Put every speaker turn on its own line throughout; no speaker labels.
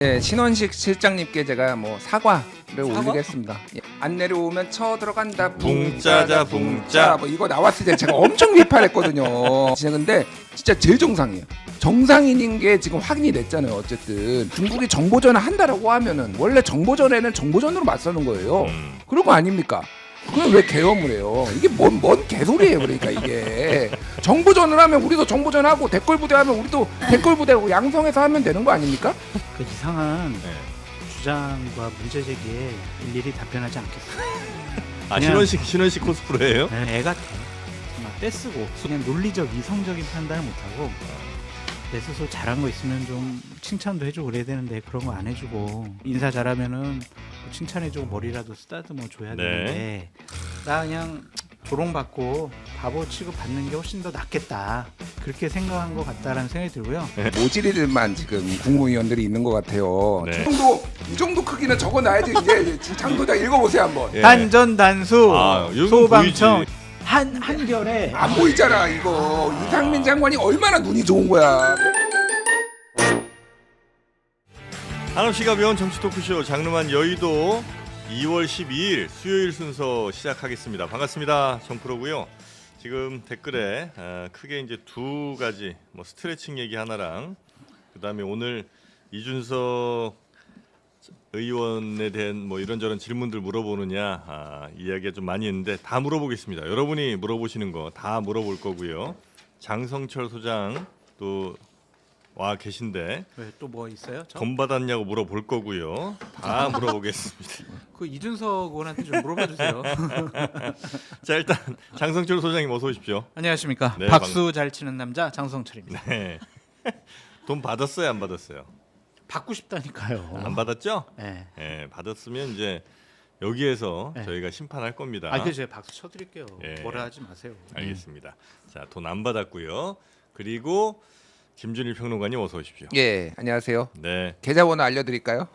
네, 신원식 실장님께 제가 뭐 사과를 올리겠습니다. 예, 안 내려오면 쳐 들어간다.
붕짜자 붕짜.
뭐 이거 나왔을 때 제가 엄청 비판했거든요. 진짜 근데 진짜 제일 정상이에요. 정상인인 게 지금 확인이 됐잖아요. 어쨌든 중국이 정보전을 한다라고 하면은 원래 정보전에는 정보전으로 맞서는 거예요. 그런 거 아닙니까? 그럼 왜 계엄을 해요? 이게 뭔 개소리예요. 그러니까 이게 정보전을 하면 우리도 정보전하고 댓글 부대하면 우리도 댓글 부대하고 양성해서 하면 되는 거 아닙니까?
그 이상한 주장과 문제 제기에 일일이 답변하지 않겠어요.
아
그냥-
신원식 코스프레예요?
네, 애 같아. 막 떼쓰고 그냥 논리적 이성적인 판단을 못하고 내 스스로 잘한 거 있으면 좀 칭찬도 해주고 그래야 되는데 그런 거 안 해주고 인사 잘하면은 뭐 칭찬해주고 머리라도 쓰다듬어 줘야 되는데 나 그냥 조롱받고 바보 취급 받는 게 훨씬 더 낫겠다 그렇게 생각한 것 같다라는 생각이 들고요.
모질이들만 지금 국무위원들이 있는 것 같아요.
네.
이 정도 크기는 적어놔야지. 이제 장도장 읽어보세요 한번.
예.
단전 단수
요건
소방청
보이지.
한결에
안 보이잖아 이거. 이상민 장관이 얼마나 눈이 좋은 거야.
한없이가 배운 정치 토크쇼 장르만 여의도 2월 12일 수요일 순서 시작하겠습니다. 반갑습니다. 정프로고요. 지금 댓글에 크게 이제 두 가지 뭐 스트레칭 얘기 하나랑 그다음에 오늘 이준석 의원에 대한 뭐 이런저런 질문들 물어보느냐 이야기가 좀 많이 있는데 다 물어보겠습니다. 여러분이 물어보시는 거 다 물어볼 거고요. 장성철 소장 또 와 계신데
또 뭐 있어요?
돈 받았냐고 물어볼 거고요. 다 물어보겠습니다.
그 이준석 의원한테 좀 물어봐 주세요.
자 일단 장성철 소장님 어서 오십시오.
안녕하십니까.
네,
박수 잘 치는 남자 장성철입니다.
네. 돈 받았어요, 안 받았어요?
받고 싶다니까요.
안 받았죠?
네.
네, 받았으면 이제 여기에서
네.
저희가 심판할 겁니다.
그 제가 박수 쳐드릴게요.
예.
뭐라 하지 마세요.
알겠습니다. 자, 돈 안 받았고요. 그리고 김준일 평론가님 어서 오십시오.
예, 안녕하세요.
네.
계좌번호 알려드릴까요?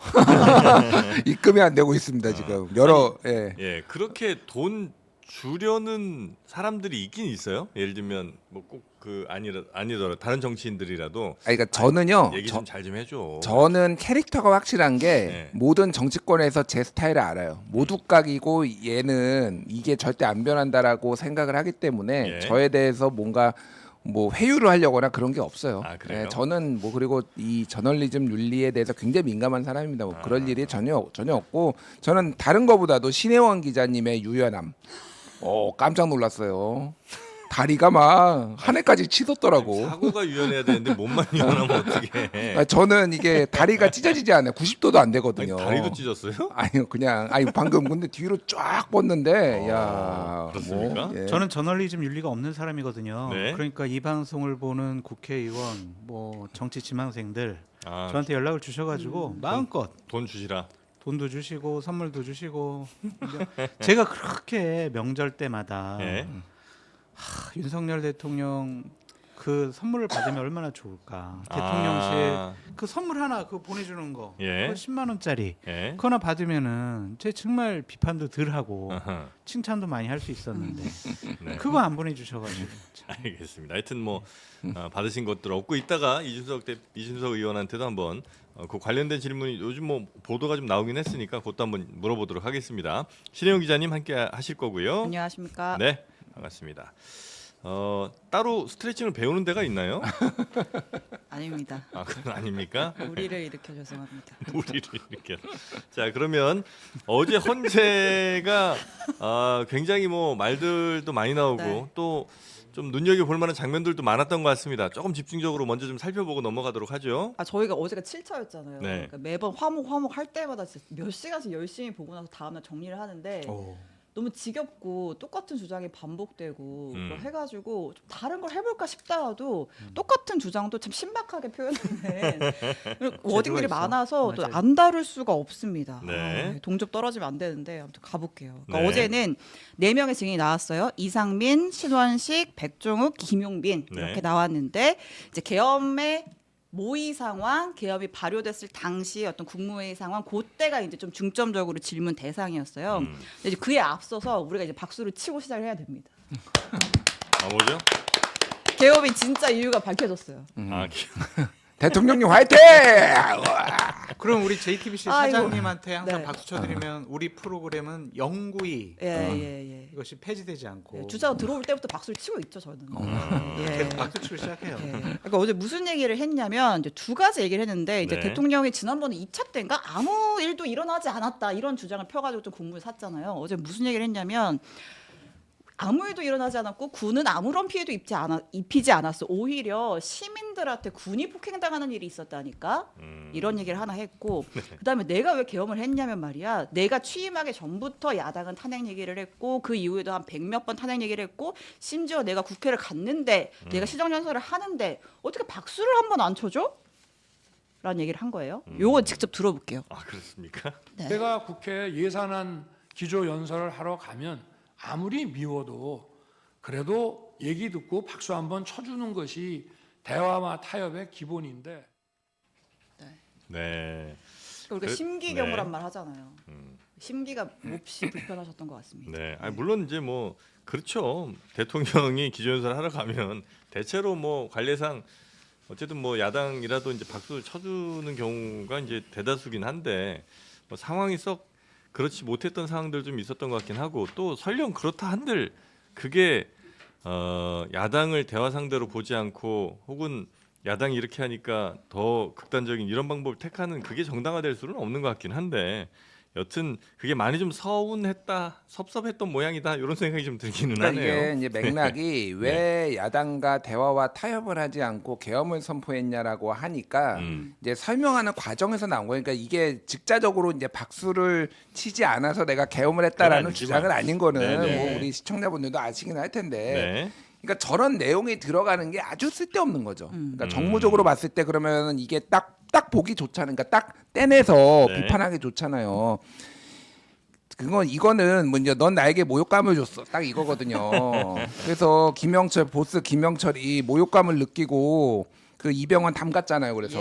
입금이 안 되고 있습니다 지금. 여러
예, 그렇게 돈 주려는 사람들이 있긴 있어요. 예를 들면 뭐 꼭 그 아니더라도 다른 정치인들이라도
그러니까 저는요.
얘기 좀 잘 좀 해줘.
저는 캐릭터가 확실한 게
네.
모든 정치권에서 제 스타일을 알아요. 모두각이고 얘는 이게 절대 안 변한다라고 생각을 하기 때문에
예.
저에 대해서 뭔가 뭐 회유를 하려거나 그런 게 없어요.
아, 그래요?
저는 뭐 그리고 이 저널리즘 윤리에 대해서 굉장히 민감한 사람입니다. 뭐 그럴 일이 전혀 없고 저는 다른 거보다도 신혜원 기자님의 유연함. 깜짝 놀랐어요. 다리가 막 하늘까지 치솟더라고.
사고가 유연해야 되는데 몸만 유연하면 어떻게 해?
저는 이게 다리가 찢어지지 않아요. 90도도 안 되거든요.
다리도 찢었어요?
아니요, 그냥 방금 근데 뒤로 쫙 뻗는데,
그렇습니까?
예.
저는 저널리즘 윤리가 없는 사람이거든요.
네.
그러니까 이 방송을 보는 국회의원, 뭐 정치 지망생들
아,
저한테 연락을 주셔가지고 마음껏
돈 주시라.
돈도 주시고 선물도 주시고 제가 그렇게 명절 때마다
예.
윤석열 대통령 그 선물을 받으면 얼마나 좋을까. 대통령실 그 선물 하나 그거 보내주는 거
예.
그거 10만 원짜리
예.
그거 하나 받으면은 제 정말 비판도 덜 하고
아하,
칭찬도 많이 할 수 있었는데
네.
그거 안 보내주셔가지고
알겠습니다. 하여튼 뭐 받으신 것들 없고 이따가 이준석 의원한테도 한번 그 관련된 질문이 요즘 뭐 보도가 좀 나오긴 했으니까 그것도 한번 물어보도록 하겠습니다. 신혜영 기자님 함께 하실 거고요.
안녕하십니까.
네, 반갑습니다. 따로 스트레칭을 배우는 데가 있나요?
아닙니다.
그건 아닙니까?
우리를 일으켜 죄송합니다.
우리를 이렇게. 자, 그러면 어제 헌재가 굉장히 뭐 말들도 많이 나오고
네.
또 좀 눈여겨볼 만한 장면들도 많았던 것 같습니다. 조금 집중적으로 먼저 좀 살펴보고 넘어가도록 하죠.
저희가 어제가 7차였잖아요.
네.
그러니까 매번 화목 할 때마다 진짜 몇 시간씩 열심히 보고 나서 다음날 정리를 하는데 너무 지겹고 똑같은 주장이 반복되고 그걸 해가지고 좀 다른 걸 해볼까 싶다가도 똑같은 주장도 참 신박하게 표현하는 워딩들이
있어.
많아서 또
맞아요.
안 다룰 수가 없습니다.
네.
동접 떨어지면 안 되는데 아무튼 가볼게요. 그러니까
네.
어제는 4명의 증인이 나왔어요. 이상민, 신원식, 백종욱, 김용빈 이렇게
네.
나왔는데 이제 계엄의 모의 상황, 계엄이 발효됐을 당시 어떤 국무회의 상황, 그때가 이제 좀 중점적으로 질문 대상이었어요. 근데 이제 그에 앞서서 우리가 이제 박수를 치고 시작을 해야 됩니다.
뭐죠?
계엄이 진짜 이유가 밝혀졌어요.
아,
대통령님 화이팅!
그럼 우리 JTBC
아이고.
사장님한테 항상
네.
박수 쳐드리면 우리 프로그램은 영구히
예.
이것이 폐지되지 않고
예, 주자가 들어올 때부터 박수를 치고 있죠 저는. 예.
박수 치고 시작해요.
예. 그러니까 어제 무슨 얘기를 했냐면 이제 두 가지 얘기를 했는데 이제
네.
대통령이 지난번에 2차 때인가 아무 일도 일어나지 않았다 이런 주장을 펴가지고 좀 공문을 샀잖아요. 어제 무슨 얘기를 했냐면 아무 일도 일어나지 않았고 군은 아무런 피해도 입히지 않았어. 오히려 시민들한테 군이 폭행당하는 일이 있었다니까. 이런 얘기를 하나 했고 그다음에 내가 왜 계엄을 했냐면 말이야. 내가 취임하기 전부터 야당은 탄핵 얘기를 했고 그 이후에도 한 100몇 번 탄핵 얘기를 했고 심지어 내가 국회를 갔는데 내가 시정연설을 하는데 어떻게 박수를 한 번 안 쳐줘? 라는 얘기를 한 거예요. 요거 직접 들어볼게요.
아 그렇습니까?
네.
내가 국회 예산안 기조 연설을 하러 가면 아무리 미워도 그래도 얘기 듣고 박수 한번 쳐주는 것이 대화와 타협의 기본인데.
네.
그러니까 우리가
그-
심기경으란
네.
말 하잖아요. 심기가 몹시 불편하셨던 것 같습니다.
네. 아니, 물론 이제 뭐 그렇죠. 대통령이 기조연설 하러 가면 대체로 뭐 관례상 어쨌든 뭐 야당이라도 이제 박수 쳐주는 경우가 이제 대다수긴 한데 뭐 상황이 썩 그렇지 못했던 상황들 좀 있었던 것 같긴 하고 또 설령 그렇다 한들 그게 야당을 대화 상대로 보지 않고 혹은 야당이 이렇게 하니까 더 극단적인 이런 방법을 택하는 그게 정당화될 수는 없는 것 같긴 한데 여튼 그게 많이 좀 서운했다, 섭섭했던 모양이다 이런 생각이 좀 들기는
그러니까
하네요.
이게 이제 맥락이 왜 야당과 대화와 타협을 하지 않고 계엄을 선포했냐라고 하니까 이제 설명하는 과정에서 나온 거예요. 그러니까 이게 직자적으로 이제 박수를 치지 않아서 내가 계엄을 했다라는
아니지만.
주장은 아닌 거는
네네.
뭐 우리 시청자분들도 아시긴 할 텐데.
네.
그러니까 저런 내용이 들어가는 게 아주 쓸데없는 거죠. 그러니까 정무적으로 봤을 때 그러면 이게 딱 보기 좋잖아요. 그러니까 딱 떼내서
네.
비판하기 좋잖아요. 이거는 뭐 이제 넌 나에게 모욕감을 줬어. 딱 이거거든요. 그래서 김영철 보스 김영철이 모욕감을 느끼고 그 이병헌 담갔잖아요. 그래서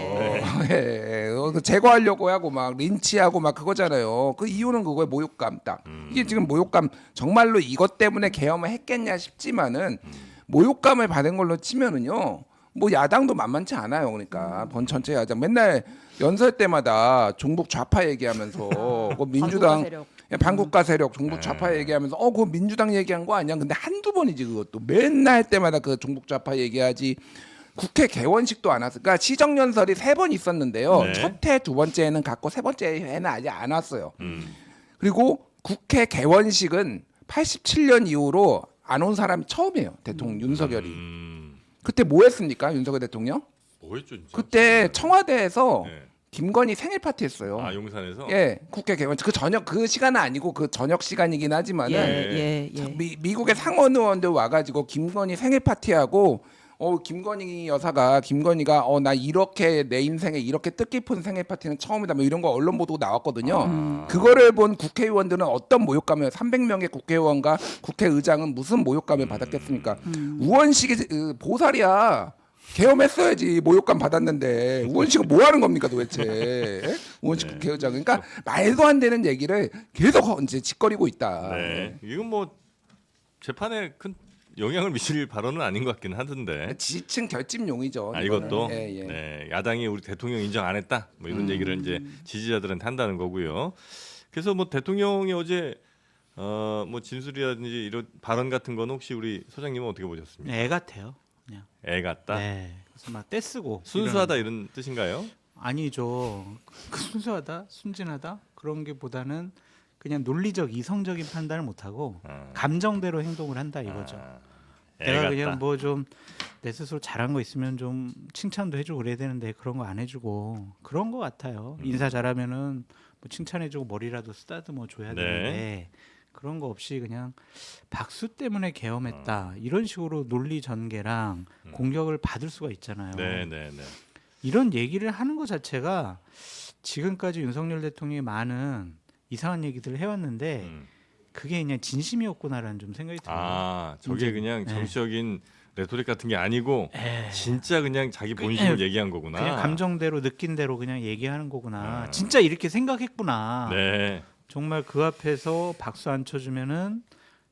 예. 제거하려고 하고 막 린치하고 막 그거잖아요. 그 이유는 그거에 모욕감 딱. 이게 지금 모욕감 정말로 이것 때문에 계엄을 했겠냐 싶지만은 모욕감을 받은 걸로 치면은요. 뭐 야당도 만만치 않아요. 그러니까 번 전체 야당 맨날 연설 때마다 종북 좌파 얘기하면서 그 민주당
반국가 세력.
반국가 세력 종북 좌파 얘기하면서 그거 민주당 얘기한 거 아니야? 근데 한두 번이지 그것도 맨날 할 때마다 그 종북 좌파 얘기하지. 국회 개원식도 안 왔어요. 그러니까 시정연설이 3번 있었는데요.
네.
첫 해, 두 번째는 갔고 세 번째 해는 아직 안 왔어요. 그리고 국회 개원식은 87년 이후로 안 온 사람이 처음이에요. 대통령 윤석열이. 그때 뭐 했습니까? 윤석열 대통령?
뭐였죠? 진짜?
그때 청와대에서
네.
김건희 생일 파티 했어요.
아 용산에서.
예, 국회 개원 그 저녁 그 시간은 아니고 그 저녁 시간이긴 하지만은
네.
미국의 상원 의원들 와가지고 김건희 생일 파티하고 김건희 여사가 김건희가 나 이렇게 내 인생에 이렇게 뜻깊은 생일 파티는 처음이다 뭐 이런 거 언론 보도 나왔거든요. 그거를 본 국회의원들은 어떤 모욕감을 300명의 국회의원과 국회의장은 무슨 모욕감을 받았겠습니까? 우원식이 보살이야. 계엄했어야지 모욕감 받았는데 우원식은 뭐 하는 겁니까 도대체? 예? 우원식 국회의장 그러니까 말도 안 되는 얘기를 계속 이제 짓거리고 있다.
네. 이건 뭐 재판에 큰 영향을 미칠 발언은 아닌 것 같긴 하던데.
지층 결집용이죠.
아 이것도
예, 예.
네, 야당이 우리 대통령 인정 안 했다 뭐 이런 얘기를 이제 지지자들한테 한다는 거고요. 그래서 뭐 대통령이 어제 뭐 진술이라든지 이런 발언 같은 건 혹시 우리 소장님은 어떻게 보셨습니까?
애 같아요. 그냥.
애 같다.
네. 그래서 막 떼쓰고
순수하다 이런 뜻인가요?
아니죠. 그 순수하다, 순진하다 그런 게 보다는 그냥 논리적, 이성적인 판단을 못 하고 감정대로 행동을 한다 이거죠.
애
내가
같다.
그냥 뭐 좀 내 스스로 잘한 거 있으면 좀 칭찬도 해주고 그래야 되는데 그런 거 안 해주고 그런 거 같아요. 인사 잘하면은 뭐 칭찬해주고 머리라도 쓰다듬어 줘야
네.
되는데 그런 거 없이 그냥 박수 때문에 계엄했다 이런 식으로 논리 전개랑 공격을 받을 수가 있잖아요.
네, 네, 네.
이런 얘기를 하는 것 자체가 지금까지 윤석열 대통령이 많은 이상한 얘기들을 해왔는데 그게 그냥 진심이었구나라는 좀 생각이 들어요.
아 저게
이제,
그냥
네.
정치적인 레토릭 같은 게 아니고
에,
진짜 그냥 자기 본심을
그냥-
얘기한 거구나.
그냥 감정대로 느낀 대로 그냥 얘기하는 거구나.
아.
진짜 이렇게 생각했구나.
네.
정말 그 앞에서 박수 안 쳐주면은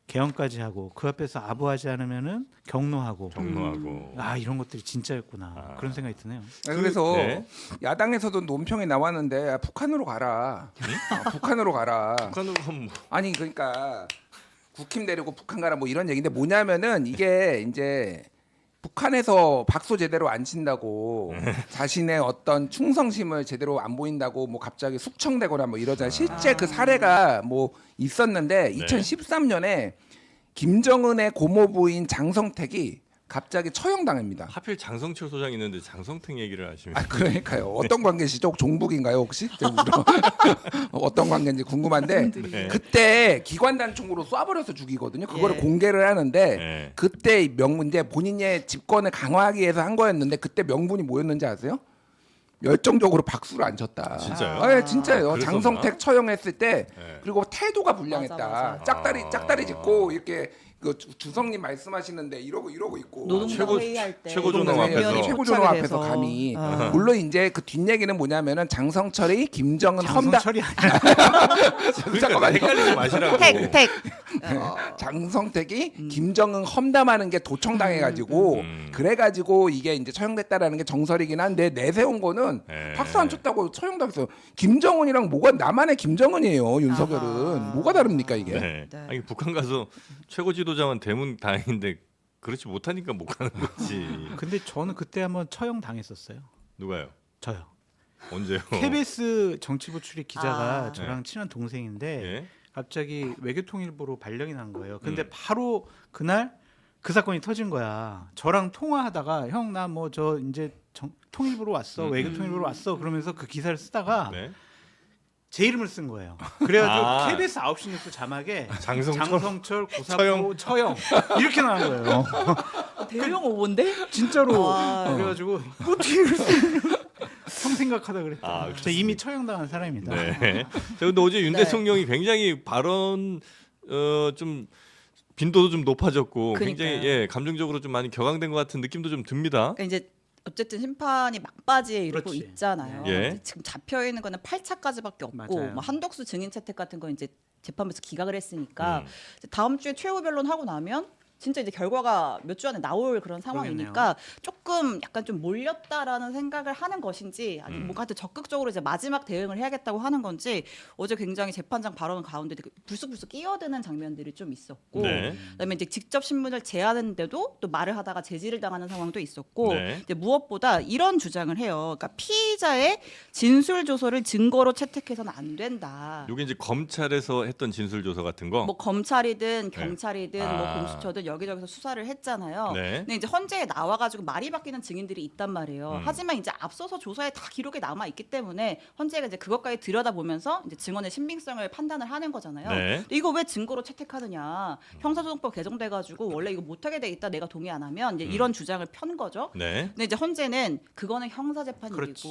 개헌까지 하고 그 앞에서 아부하지 않으면은 경로하고
경로하고.
아 이런 것들이 진짜였구나
아.
그런 생각이 드네요.
그래서
네.
야당에서도 논평이 나왔는데 북한으로 가라. 북한으로 가라.
북한으로 가면 뭐.
아니 그러니까 국힘 데리고 북한 가라 뭐 이런 얘기인데 뭐냐면은 이게 이제 북한에서 박수 제대로 안 친다고 자신의 어떤 충성심을 제대로 안 보인다고 뭐 갑자기 숙청되거나 뭐 이러잖아요. 실제 그 사례가 뭐 있었는데 2013년에 김정은의 고모부인 장성택이 갑자기 처형당합니다.
하필 장성철 소장 있는데 장성택 얘기를 하시면
아 그러니까요. 어떤 관계시죠? 종북인가요 혹시? 어떤 관계인지 궁금한데
네.
그때 기관단 총으로 쏴버려서 죽이거든요. 그거를
예.
공개를 하는데
네.
그때 명분 이제 본인의 집권을 강화하기 위해서 한 거였는데 그때 명분이 뭐였는지 아세요? 열정적으로 박수를 안 쳤다.
진짜요?
아, 예, 진짜예요.
그랬었나?
장성택 처형했을 때
네.
그리고 태도가 불량했다.
맞아.
짝다리 짚고 이렇게 그 주성님 말씀하시는데 이러고 있고
노동당
최고-
회의할 때
최고존엄
노동당
앞에서.
의원이
최고존엄
포착이
앞에서
돼서.
감히
아.
물론 이제 그 뒷얘기는 뭐냐면은 장성철이 김정은 험담
장성철이 아니라
그러니까
잠깐만요.
헷갈리지 마시라고.
택.
장성택이 김정은 험담하는 게 도청당해가지고 그래가지고 이게 이제 처형됐다라는 게 정설이긴 한데 내세운 거는
네.
박수 안 쳤다고 처형당했어요. 김정은이랑 뭐가 나만의 김정은이에요. 윤석열은
아하.
뭐가 다릅니까 이게?
네.
네.
아니 북한 가서 최고 지도자만 되면 다행인데 그렇지 못하니까 못 가는 거지.
근데 저는 그때 한번 처형 당했었어요.
누가요?
저요.
언제요?
KBS 정치부 출입 기자가
아.
저랑 친한 동생인데
예?
갑자기 외교통일부로 발령이 난 거예요. 근데
음.
바로 그날 그 사건이 터진 거야. 저랑 통화하다가 형 나 뭐 저 이제 통일부로 왔어. 외교통일부로 왔어. 그러면서 그 기사를 쓰다가
네.
제 이름을 쓴 거예요. 그래가지고
아.
KBS 9시 뉴스 자막에
장성철
장성철 고사포 처형 이렇게 나온 거예요.
대형 오보인데?
진짜로.
와.
그래가지고 어떻게 이럴 수 형 생각하다 그랬다.
아,
저 이미 처형당한 사람입니다.
네. 자, 근데 어제 윤
네.
대통령이 굉장히 발언 좀 빈도도 좀 높아졌고 굉장히
그러니까요.
예, 감정적으로 좀 많이 격앙된 것 같은 느낌도 좀 듭니다.
그러니까 이제 어쨌든 심판이 막바지에 이르고
그렇지.
있잖아요.
예.
이제 지금 잡혀 있는 거는 8차까지밖에 없고
맞아요.
뭐 한덕수 증인 채택 같은 거 이제 재판부에서 기각을 했으니까
음.
이제 다음 주에 최후 변론 하고 나면 진짜 이제 결과가 몇 주 안에 나올 그런 상황이니까 조금 약간 좀 몰렸다라는 생각을 하는 것인지 아니면 뭔가 하여튼 적극적으로 이제 마지막 대응을 해야겠다고 하는 건지 어제 굉장히 재판장 발언 가운데 되게 불쑥불쑥 끼어드는 장면들이 좀 있었고
네.
그다음에 이제 직접 신문을 제안했는데도 또 말을 하다가 제지를 당하는 상황도 있었고
네.
이제 무엇보다 이런 주장을 해요. 그러니까 피의자의 진술 조서를 증거로 채택해서는 안 된다.
이게 이제 검찰에서 했던 진술 조서 같은 거.
뭐 검찰이든 경찰이든
아.
뭐 공수처든 여기저기서 수사를 했잖아요.
네.
근데 이제 헌재에 나와가지고 말이 바뀌는 증인들이 있단 말이에요.
음.
하지만 이제 앞서서 조사에 다 기록에 남아 있기 때문에 헌재가 이제 그것까지 들여다보면서 이제 증언의 신빙성을 판단을 하는 거잖아요.
네.
근데 이거 왜 증거로 채택하느냐? 형사소송법 개정돼가지고 원래 이거 못하게 돼 있다. 내가 동의 안 하면 이제 이런 주장을 편 거죠.
네.
근데 이제 헌재는 그거는 형사 재판이고
그렇지.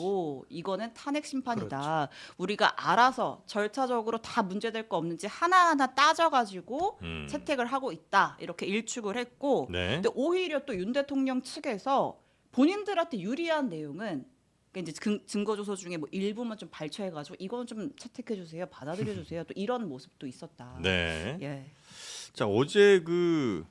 이거는 탄핵 심판이다. 우리가 알아서 절차적으로 다 문제될 거 없는지 하나하나 따져가지고 채택을 하고 있다. 이렇게 일축을 했고,
네.
근데 오히려 또 윤 대통령 측에서 본인들한테 유리한 내용은 그러니까 이제 증거 조서 중에 뭐 일부만 좀 발췌해가지고 이거는 좀 채택해 주세요, 받아들여 주세요. 또 이런 모습도 있었다.
네.
예.
자, 어제 그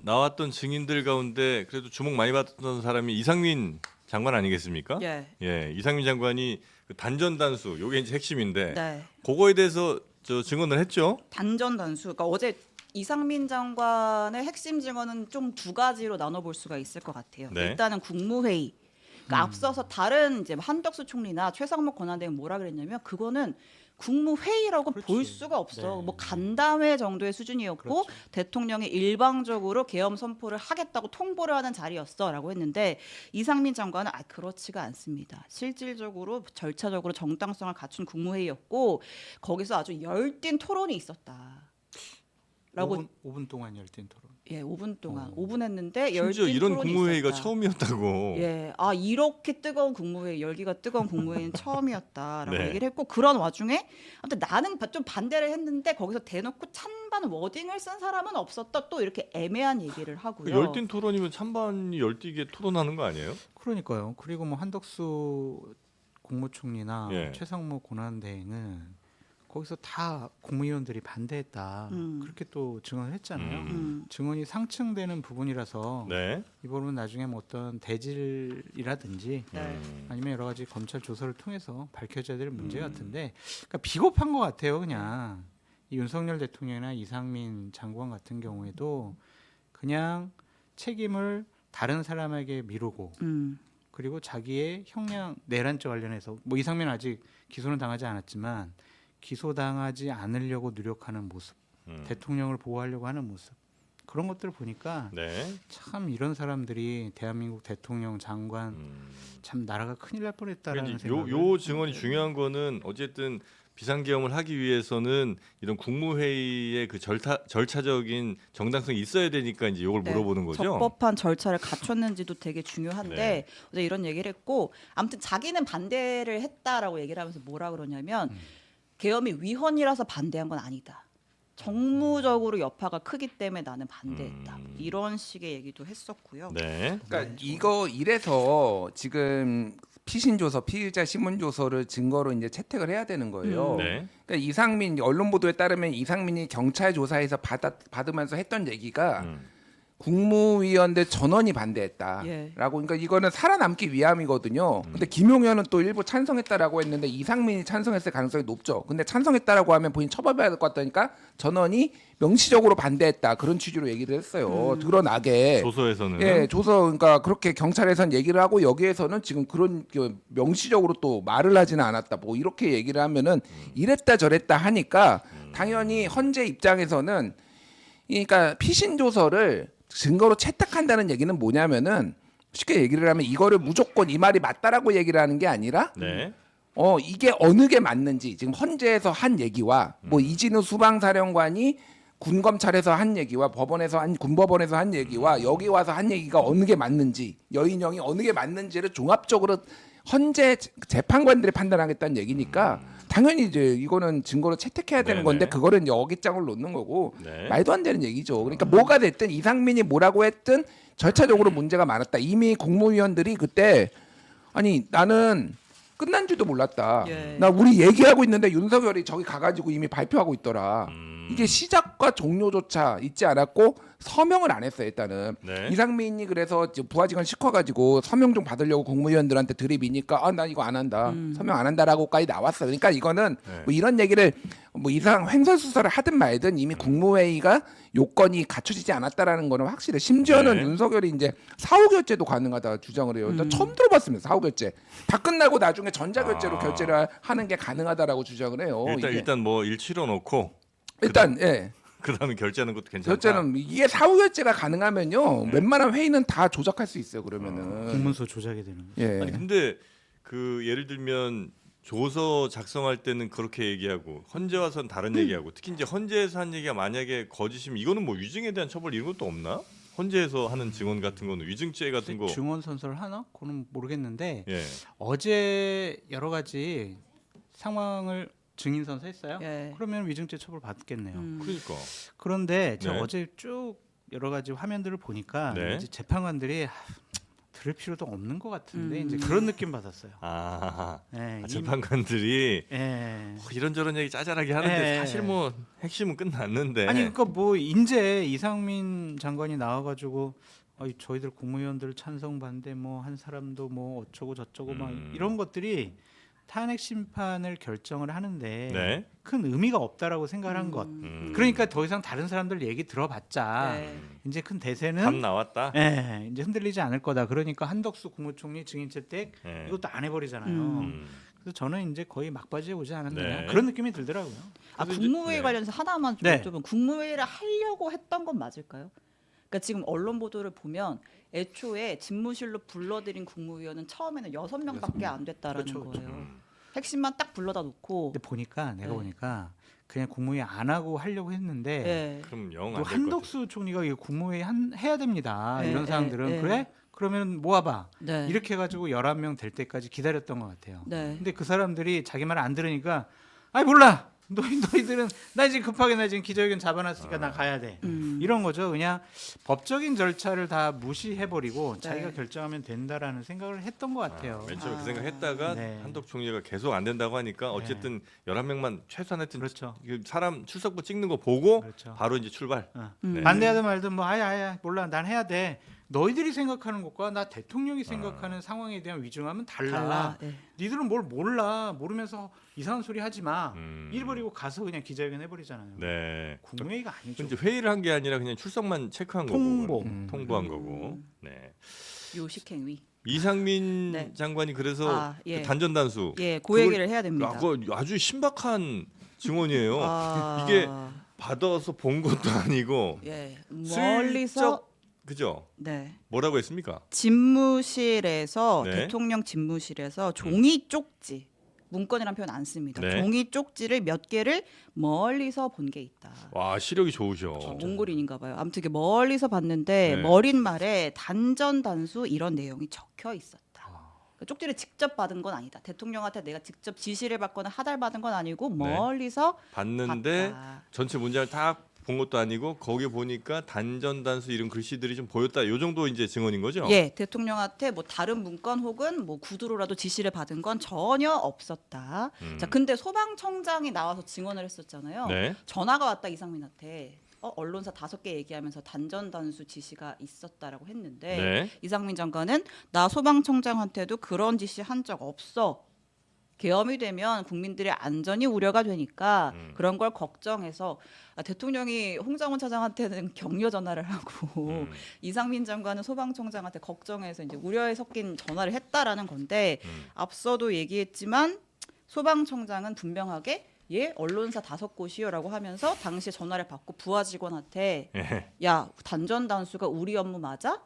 나왔던 증인들 가운데 그래도 주목 많이 받았던 사람이 이상민 장관 아니겠습니까?
예.
예, 이상민 장관이 그 단전 단수, 요게 이제 핵심인데
네.
그거에 대해서 저 증언을 했죠.
단전 단수. 그러니까 어제 이상민 장관의 핵심 증언은 좀 두 가지로 나눠볼 수가 있을 것 같아요.
네.
일단은 국무회의. 그러니까 앞서서 다른 이제 한덕수 총리나 최상목 권한대행 뭐라 그랬냐면 그거는 국무회의라고
그렇지.
볼 수가 없어.
네.
뭐 간담회 정도의 수준이었고
그렇죠.
대통령이 일방적으로 계엄 선포를 하겠다고 통보를 하는 자리였어라고 했는데 이상민 장관은 그렇지가 않습니다. 실질적으로 절차적으로 정당성을 갖춘 국무회의였고 거기서 아주 열띤 토론이 있었다. 라고
5분 동안 열띤 토론.
예, 5분 동안 5분 했는데
심지어
열띤
이런
토론이
국무회의가
있었다.
처음이었다고.
예, 이렇게 뜨거운 국무회의, 열기가 뜨거운 국무회의는 처음이었다라고
네.
얘기를 했고 그런 와중에 아무튼 나는 좀 반대를 했는데 거기서 대놓고 찬반 워딩을 쓴 사람은 없었다. 또 이렇게 애매한 얘기를
그
하고요.
열띤 토론이면 찬반이 열띠게 토론하는 거 아니에요?
그러니까요. 그리고 뭐 한덕수 국무총리나
예.
최상목 권한대행은 거기서 다 국무위원들이 반대했다. 그렇게 또 증언을 했잖아요. 증언이 상충되는 부분이라서
네.
이 부분은 나중에 뭐 어떤 대질이라든지
네.
아니면 여러 가지 검찰 조사를 통해서 밝혀져야 될 문제 같은데, 그러니까 비겁한 것 같아요. 그냥 이 윤석열 대통령이나 이상민 장관 같은 경우에도 그냥 책임을 다른 사람에게 미루고 그리고 자기의 형량 내란죄 관련해서 뭐 이상민은 아직 기소는 당하지 않았지만 기소당하지 않으려고 노력하는 모습, 대통령을 보호하려고 하는 모습, 그런 것들을 보니까
네.
참 이런 사람들이 대한민국 대통령 장관 참 나라가 큰일 날 뻔했다라는 생각을.
요 증언이 중요한 거는 어쨌든 비상계엄을 하기 위해서는 이런 국무회의의 그 절차적인 정당성이 있어야 되니까 이제 이걸
네,
물어보는 거죠.
적법한 절차를 갖췄는지도 되게 중요한데
네.
어제 이런 얘기를 했고, 아무튼 자기는 반대를 했다라고 얘기를 하면서 뭐라 그러냐면 계엄이 위헌이라서 반대한 건 아니다. 정무적으로 여파가 크기 때문에 나는 반대했다. 이런 식의 얘기도 했었고요.
네.
그러니까 이거 이래서 지금 피신조서, 피의자 신문조서를 증거로 이제 채택을 해야 되는 거예요.
네.
그러니까 이상민 언론 보도에 따르면 이상민이 경찰 조사에서 받으면서 했던 얘기가 국무위원들 전원이 반대했다라고.
예.
그러니까 이거는 살아남기 위함이거든요. 근데 김용현은 또 일부 찬성했다라고 했는데 이상민이 찬성했을 가능성이 높죠. 근데 찬성했다라고 하면 본인 처벌받을 것 같다니까 전원이 명시적으로 반대했다, 그런 취지로 얘기를 했어요. 드러나게.
조서에서는
예, 조서, 그러니까 그렇게 경찰에선 얘기를 하고 여기에서는 지금 그런 명시적으로 또 말을 하지는 않았다. 뭐 이렇게 얘기를 하면은 이랬다 저랬다 하니까 당연히 헌재 입장에서는, 그러니까 피신 조서를 증거로 채택한다는 얘기는 뭐냐면은 쉽게 얘기를 하면 이거를 무조건 이 말이 맞다라고 얘기를 하는 게 아니라
네.
이게 어느 게 맞는지, 지금 헌재에서 한 얘기와 뭐 이진우 수방사령관이 군검찰에서 한 얘기와 군법원에서 한 얘기와 여기 와서 한 얘기가 어느 게 맞는지, 여인형이 어느 게 맞는지를 종합적으로 헌재 재판관들이 판단하겠다는 얘기니까 당연히 이제 이거는 증거로 채택해야 되는
네네.
건데 그거를 이제 어깃장을 놓는 거고
네.
말도 안 되는 얘기죠. 그러니까 뭐가 됐든 이상민이 뭐라고 했든 절차적으로 문제가 많았다. 이미 국무위원들이 그때 아니 나는 끝난 줄도 몰랐다.
예.
나 우리 얘기하고 있는데 윤석열이 저기 가가지고 이미 발표하고 있더라. 이게 시작과 종료조차 있지 않았고 서명을 안 했어요. 일단은
네.
이상민이 그래서 부하직원 시켜가지고 서명 좀 받으려고 국무위원들한테 들이미니까 나 이거 안 한다, 서명 안 한다라고까지 나왔어요. 그러니까 이거는
네.
뭐 이런 얘기를 뭐 이상 횡설수설을 하든 말든 이미 국무회의가 요건이 갖춰지지 않았다라는 거는 확실해. 심지어는
네.
윤석열이 이제 사후결제도 가능하다 주장을 해요. 나 처음 들어봤습니다. 사후결제 다 끝나고 나중에 전자결제로 결제를 하는 게 가능하다라고 주장을 해요.
일단 뭐 일치로 놓고
일단 예.
그다음에 결제하는 것도 괜찮다.
결제는 이게 사후결제가 가능하면요 웬만한 회의는 다 조작할 수 있어요. 그러면은
공문서 조작이 되는 거죠.
예.
아니 근데 그 예를 들면 조서 작성할 때는 그렇게 얘기하고 헌재 와서는 다른 얘기하고, 특히 이제 헌재에서 한 얘기가 만약에 거짓이면 이거는 뭐 위증에 대한 처벌 이런 것도 없나? 헌재에서 하는 증언 같은 거는 위증죄 같은 거.
증언 선서를 하나? 그거는 모르겠는데
예.
어제 여러 가지 상황을 증인 선서했어요.
예.
그러면 위증죄 처벌 받겠네요.
그러니까.
그런데 제가
네.
어제 쭉 여러 가지 화면들을 보니까
네.
이제 재판관들이 들을 필요도 없는 것 같은데 이제 그런 느낌 받았어요. 네,
재판관들이
예.
이런저런 얘기 짜잘하게 하는데
예.
사실 뭐 핵심은 끝났는데.
아니 그러니까 뭐 인제 이상민 장관이 나와가지고 저희들 국무위원들 찬성 반대 뭐 한 사람도 뭐 어쩌고 저쩌고 막 이런 것들이 탄핵 심판을 결정을 하는데
네.
큰 의미가 없다라고 생각을 한 것. 그러니까 더 이상 다른 사람들 얘기 들어봤자
네.
이제 큰
답
대세는
나왔다.
이제 흔들리지 않을 거다. 그러니까 한덕수 국무총리 증인 채택
예.
이것도 안 해버리잖아요. 그래서 저는 이제 거의 막바지에 오지 않았느냐
네.
그런 느낌이 들더라고요.
그래서
국무회의
이제-
관련해서 하나만 좀
네.
여쭤보면, 국무회의를 하려고 했던 건 맞을까요? 그러니까 지금 언론 보도를 보면 애초에 집무실로 불러들인 국무위원은 처음에는 6명밖에 안 됐다라는
그렇죠, 그렇죠.
거예요. 핵심만 딱 불러다 놓고.
근데 보니까 내가
네.
보니까 그냥 국무회의 안 하고 하려고 했는데
예.
그럼 영
또
안될것
한덕수 총리가 이거 국무회의 해야 됩니다.
네,
이런 사항들은
네, 네.
그래? 그러면 모아봐.
네.
이렇게 해가지고 11명 될 때까지 기다렸던 것 같아요.
네.
근데 그 사람들이 자기 말 안 들으니까 아이 몰라 너희들은 나 지금 급하게 나 지금 기자회견 잡아놨으니까 나 가야 돼. 이런 거죠. 그냥 법적인 절차를 다 무시해버리고
네.
자기가 결정하면 된다라는 생각을 했던 것 같아요.
맨 처음에 그 생각했다가
네.
한덕 총리가 계속 안 된다고 하니까 어쨌든 11명만 최소한 하여튼
그렇죠.
그 사람 출석부 찍는 거 보고
그렇죠.
바로 이제 출발. 네.
반대하든 말든 뭐 아야 몰라 난 해야 돼. 너희들이 생각하는 것과 나 대통령이 생각하는 상황에 대한 위중함은 달라.
예.
니들은 뭘 몰라. 모르면서 이상한 소리 하지 마.
음.
일 버리고 가서 그냥 기자회견 해버리잖아요.
네.
국무회의가 아니죠.
이제 회의를 한 게 아니라 그냥 출석만 체크한
통보.
거고 통보한 거고. 네.
요식행위.
이상민
네.
장관이 그래서
아, 예.
그 단전 단수.
예, 그 얘기를 해야 됩니다.
그거 아주 신박한 증언이에요.
아,
이게 받아서 본 것도 아니고
예, 멀리서
그죠?
네.
뭐라고 했습니까?
집무실에서
네.
대통령 집무실에서 종이 쪽지 문건이란 표현 안 씁니다.
네.
종이 쪽지를 몇 개를 멀리서 본 게 있다.
와 시력이 좋으셔.
몽골인인가 봐요. 아무튼 이게 멀리서 봤는데
네.
머릿말에 단전단수 이런 내용이 적혀 있었다. 그러니까 쪽지를 직접 받은 건 아니다. 대통령한테 내가 직접 지시를 받거나 하달 받은 건 아니고 멀리서
봤는데
봤다.
전체 문장을 다 본 것도 아니고 거기 보니까 단전 단수 이런 글씨들이 좀 보였다. 요 정도 이제 증언인 거죠?
예, 대통령한테 뭐 다른 문건 혹은 뭐 구두로라도 지시를 받은 건 전혀 없었다. 자, 근데 소방청장이 나와서 증언을 했었잖아요.
네.
전화가 왔다 이상민한테. 언론사 5개 얘기하면서 단전 단수 지시가 있었다라고 했는데
네.
이상민 장관은 나 소방청장한테도 그런 지시 한 적 없어. 계엄이 되면 국민들의 안전이 우려가 되니까 그런 걸 걱정해서 대통령이 홍장원 차장한테는 격려 전화를 하고 이상민 장관은 소방청장한테 걱정해서 이제 우려에 섞인 전화를 했다라는 건데 앞서도 얘기했지만 소방청장은 분명하게 예 언론사 5곳이요라고 하면서 당시에 전화를 받고 부하 직원한테
예.
야 단전 단수가 우리 업무 맞아?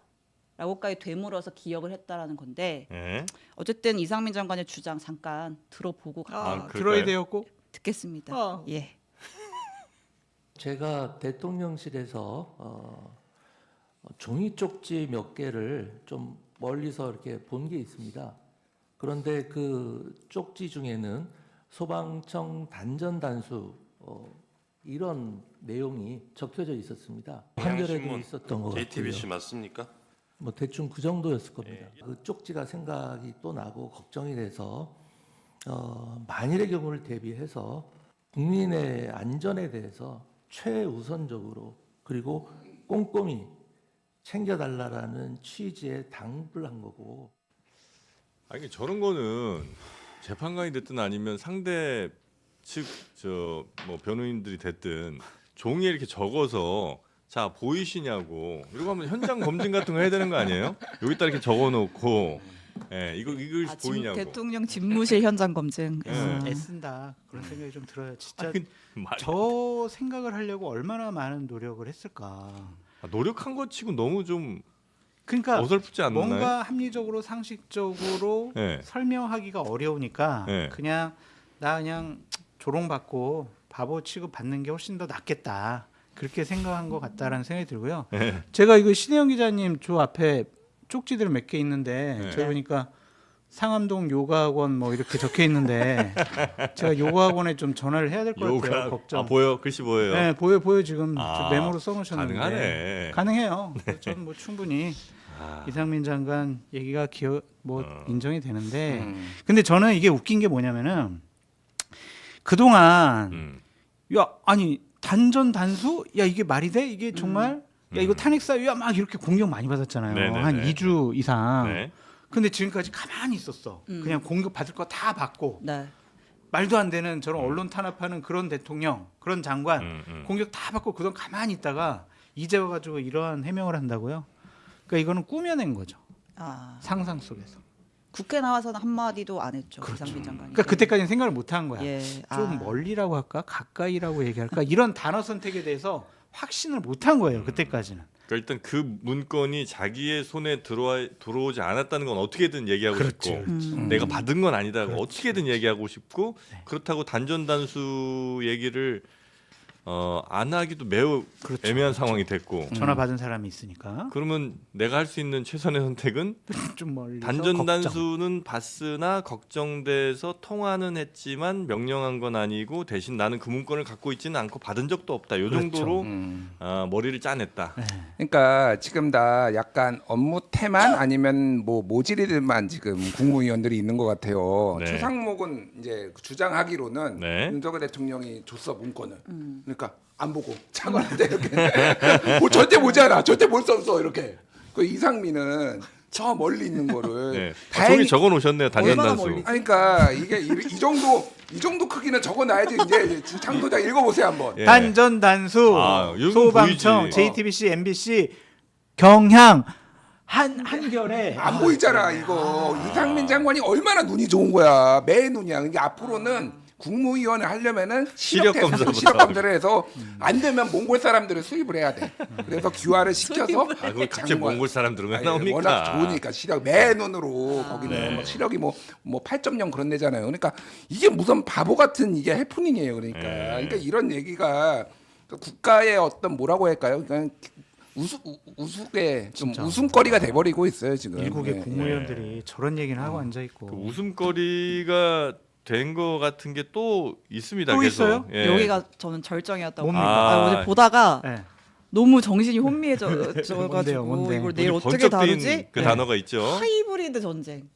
라고까지 되물어서 기억을 했다라는 건데
예.
어쨌든 이상민 장관의 주장 잠깐 들어보고
아, 그럴까요?
들어야 돼요 꼭.
듣겠습니다. 예.
제가 대통령실에서 종이 쪽지 몇 개를 좀 멀리서 이렇게 본 게 있습니다. 그런데 그 쪽지 중에는 소방청 단전 단수 이런 내용이 적혀져 있었습니다. 한겨레도
신문,
있었던 것 같고요.
JTBC 맞습니까?
뭐 대충 그 정도였을 겁니다. 그 쪽지가 생각이 또 나고 걱정이 돼서 만일의 경우를 대비해서 국민의 안전에 대해서 최우선적으로 그리고 꼼꼼히 챙겨달라라는 취지에 당부를 한 거고.
아니 저런 거는 재판관이 됐든 아니면 상대 측 저 뭐 변호인들이 됐든 종이에 이렇게 적어서 자 보이시냐고 이러고 하면 현장 검증 같은 거 해야 되는 거 아니에요? 여기다 이렇게 적어놓고 예 이거 보이냐고.
대통령 집무실 현장 검증.
애쓴다 그런 생각이 좀 들어요. 진짜
아니, 말이-
저 생각을 하려고 얼마나 많은 노력을 했을까.
노력한 것 치고 너무 좀
그러니까
어설프지 않나요?
뭔가 합리적으로 상식적으로
네.
설명하기가 어려우니까
네.
그냥 조롱받고 바보 취급 받는 게 훨씬 더 낫겠다. 그렇게 생각한 것 같다라는 생각이 들고요.
네.
제가 이거 신혜영 기자님 저 앞에 쪽지들 몇 개 있는데
네.
저희 보니까 상암동 요가학원 뭐 이렇게 적혀 있는데 제가 요가학원에 좀 전화를 해야 될 것 같아요. 걱정.
보여 글씨 보여요.
네, 보여 지금
아,
저 메모로 써놓으셨는데
가능하네.
가능해요. 저는 뭐 충분히
아.
이상민 장관 얘기가 인정이 되는데
음.
근데 저는 이게 웃긴 게 뭐냐면은 그동안 야 아니 단전 단수 야 이게 말이 돼 이게 정말 야 이거 탄핵사유야 막 이렇게 공격 많이 받았잖아요.
네네네.
한 2주 이상.
네.
근데 지금까지 가만히 있었어. 그냥 공격 받을 거 다 받고
네.
말도 안 되는 저런 언론 탄압하는 그런 대통령, 그런 장관 공격 다 받고 그동안 가만히 있다가 이제 와가지고 이러한 해명을 한다고요? 그러니까 이거는 꾸며낸 거죠.
아,
상상 속에서.
국회 나와서는 한 마디도 안 했죠.
그렇죠.
이상민 장관이.
그러니까 그때까지는 생각을 못 한 거야.
예.
좀 멀리라고 할까, 가까이라고 얘기할까 이런 단어 선택에 대해서 확신을 못 한 거예요. 그때까지는.
그러니까 일단 그 문건이 자기의 손에 들어오지 않았다는 건 어떻게든 얘기하고
그렇죠.
싶고 내가 받은 건 아니다.
그렇지,
어떻게든 얘기하고 싶고 그렇다고 단전 단수 얘기를 안 하기도 매우
그렇죠.
애매한 상황이 됐고
전화 받은 사람이 있으니까
그러면 내가 할 수 있는 최선의 선택은
좀 멀리
단전 단수는 봤으나 걱정돼서 통화는 했지만 명령한 건 아니고 대신 나는 그 문건을 갖고 있지는 않고 받은 적도 없다. 요
그렇죠.
정도로 머리를 짜냈다.
그러니까 지금 다 약간 업무 태만 아니면 뭐 모질이들만 지금 국무위원들이 있는 것 같아요.
네.
최상목은 이제 주장하기로는
네.
윤석열 대통령이 줬어 문건을. 그러니까 안 보고 차관한테 이렇게 뭐 절대 보지 않아. 절대 볼 수 없어 이렇게. 그 이상민은 저 멀리 있는 거를
네.
다행히
저기 적어 놓으셨네요. 단전
얼마나
단수.
멀리?
아니, 그러니까 이게 이 정도 크기는 적어놔야지. 이제 장도장 읽어보세요 한번.
예.
단전 단수
이건
소방청
보이지.
JTBC MBC 경향 한결에
안 보이잖아 이거. 이상민 장관이 얼마나 눈이 좋은 거야. 매 눈이야. 이게 앞으로는 국무위원을 하려면은
시력 검사부터.
시력 검사를 해서 안 되면 몽골 사람들을 수입을 해야 돼. 그래서 귀화를 시켜서
아, 그걸 갑자기
장관.
몽골 사람들은 왜
아니,
나옵니까?
워낙 좋으니까 시력 매 눈으로 거기는
네.
막 시력이 뭐 8.0 그런 데잖아요. 그러니까 이게 무슨 바보 같은 이게 해프닝이에요. 그러니까
네.
그러니까 이런 얘기가 국가의 어떤 뭐라고 할까요? 그냥 우스개 좀
진짜.
웃음거리가 돼버리고 있어요 지금.
일국의
네.
국무위원들이 저런 얘기는 하고 앉아 있고
그 웃음거리가 된 거 같은 게 또 있습니다.
또
계속.
있어요?
예.
여기가 저는 절정이었다고
뭡니까?
봅니다. 어제 보다가
네.
너무 정신이 혼미해져가지고
뭔데요?
이걸 내일
우리
어떻게
번쩍 뜨인
다루지?
그
네.
단어가 있죠.
하이브리드 전쟁.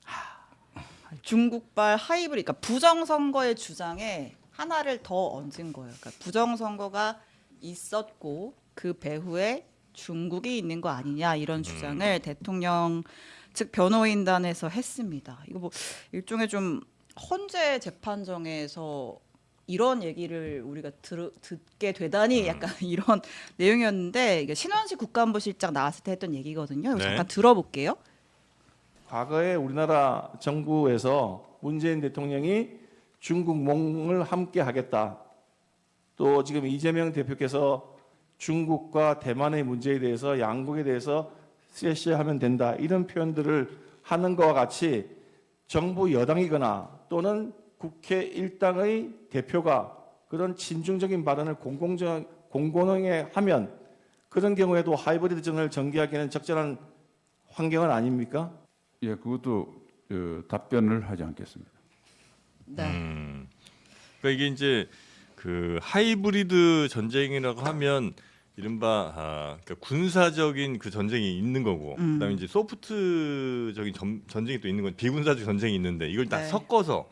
중국발 하이브리드, 그러니까 부정선거의 주장에 하나를 더 얹은 거예요. 그러니까 부정선거가 있었고 그 배후에 중국이 있는 거 아니냐 이런 주장을 대통령 즉 변호인단에서 했습니다. 이거 뭐 일종의 좀 헌재 재판정에서 이런 얘기를 우리가 듣게 되다니 약간 이런 내용이었는데 이게 신원식 국가안보실장 나왔을 때 했던 얘기거든요. 이거
네.
잠깐 들어볼게요.
과거에 우리나라 정부에서 문재인 대통령이 중국 몽을 함께 하겠다. 또 지금 이재명 대표께서 중국과 대만의 문제에 대해서 양국에 대해서 쎄쎄하면 된다. 이런 표현들을 하는 것과 같이 정부 여당이거나 또는 국회 일당의 대표가 그런 친중적인 발언을 공공연하게 하면 그런 경우에도 하이브리드 전을 전개하기에는 적절한 환경은 아닙니까?
예, 그것도 답변을 하지 않겠습니다.
네.
그러니까 이게 이제 그 하이브리드 전쟁이라고 하면 이른바 그러니까 군사적인 그 전쟁이 있는 거고 그다음에 이제 소프트적인 전쟁이 또 있는 건 비군사적 전쟁이 있는데 이걸 다
네.
섞어서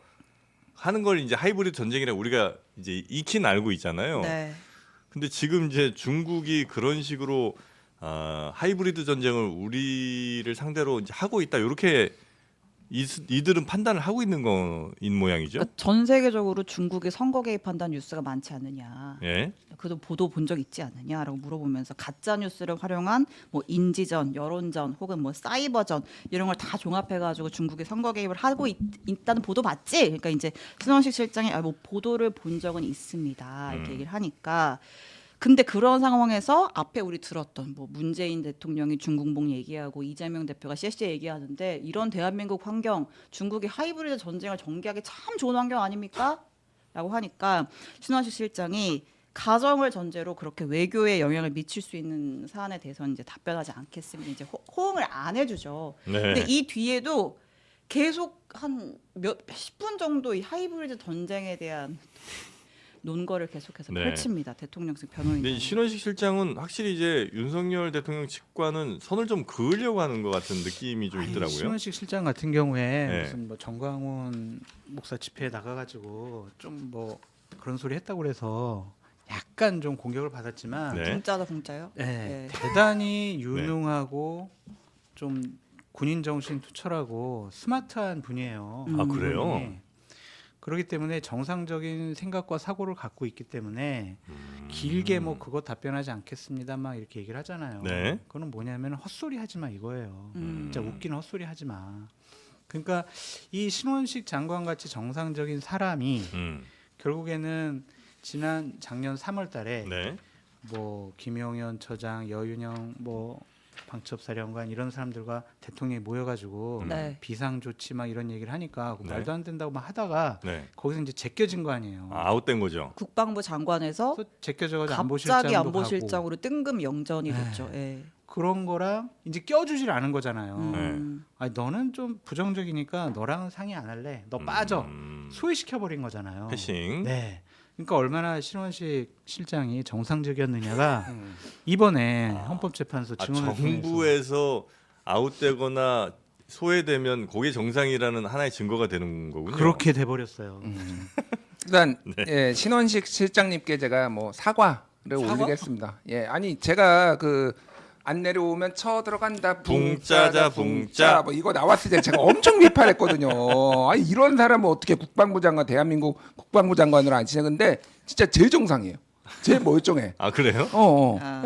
하는 걸 이제 하이브리드 전쟁이라고 우리가 이제 익히는 알고 있잖아요.
네.
근데 지금 이제 중국이 그런 식으로 하이브리드 전쟁을 우리를 상대로 이제 하고 있다. 이렇게 이들은 판단을 하고 있는 거인 모양이죠.
그러니까 전 세계적으로 중국이 선거 개입한다는 뉴스가 많지 않느냐.
예.
그도 보도 본 적 있지 않느냐라고 물어보면서 가짜 뉴스를 활용한 뭐 인지전, 여론전 혹은 뭐 사이버전 이런 걸 다 종합해가지고 중국이 선거 개입을 하고 있다는 보도 봤지? 그러니까 이제 신원식 실장이 뭐 보도를 본 적은 있습니다 이렇게 얘기를 하니까. 근데 그런 상황에서 앞에 우리 들었던 뭐 문재인 대통령이 중국몽 얘기하고 이재명 대표가 쎄쎄 얘기하는데 이런 대한민국 환경 중국이 하이브리드 전쟁을 전개하기 참 좋은 환경 아닙니까? 라고 하니까 신원식 실장이 가정을 전제로 그렇게 외교에 영향을 미칠 수 있는 사안에 대해서는 이제 답변하지 않겠습니다. 이제 호응을 안 해주죠.
네.
근데 이 뒤에도 계속 한 몇십 분 정도 이 하이브리드 전쟁에 대한 논거를 계속해서
네.
펼칩니다. 대통령실 변호인.
근데 이 신원식 실장은 확실히 이제 윤석열 대통령 측과는 선을 좀 그으려고 하는 것 같은 느낌이 좀 있더라고요.
신원식 실장 같은 경우에
네.
무슨 뭐 정광훈 목사 집회에 나가가지고 좀 뭐 그런 소리 했다고 그래서 약간 좀 공격을 받았지만
네.
공짜다 공짜요?
네,
네.
대단히 유능하고 좀 군인 정신 투철하고 스마트한 분이에요.
아, 그래요?
그분이. 그렇기 때문에 정상적인 생각과 사고를 갖고 있기 때문에 길게 뭐 그거 답변하지 않겠습니다 막 이렇게 얘기를 하잖아요.
네.
그거는 뭐냐면 헛소리 하지 마 이거예요. 진짜 웃기는 헛소리 하지 마. 그러니까 이 신원식 장관 같이 정상적인 사람이 결국에는 작년 3월 달에
네.
뭐 김용현 처장, 여윤영 뭐 방첩사령관 이런 사람들과 대통령이 모여가지고
네.
비상조치 막 이런 얘기를 하니까
네.
말도 안 된다고 막 하다가
네.
거기서 이제 제껴진 거 아니에요.
아웃된 거죠.
국방부 장관에서
그래서 제껴져가지고
갑자기
안보실장도
안보실장으로 뜬금 영전이
네.
됐죠. 예.
그런 거랑 이제 껴주질 않은 거잖아요.
음.
아니 너는 좀 부정적이니까 너랑 상의 안 할래. 너 빠져. 소외시켜 버린 거잖아요.
패싱.
네. 그러니까 얼마나 신원식 실장이 정상적이었느냐가 이번에 헌법재판소 증언을 통해서
정부에서 아웃되거나 소외되면 그게 정상이라는 하나의 증거가 되는 거군요.
그렇게 돼 버렸어요.
일단 예, 신원식 실장님께 제가 뭐 사과를 올리겠습니다. 예, 아니 제가 그 안 내려오면 쳐 들어간다
붕짜자, 붕짜.
뭐 이거 나왔을 때 제가 엄청 비판했거든요. 아니 이런 사람은 어떻게 국방부 장관 대한민국 국방부 장관으로 앉히냐. 근데 진짜 제일 정상이에요. 제일 멀쩡해.
아 그래요?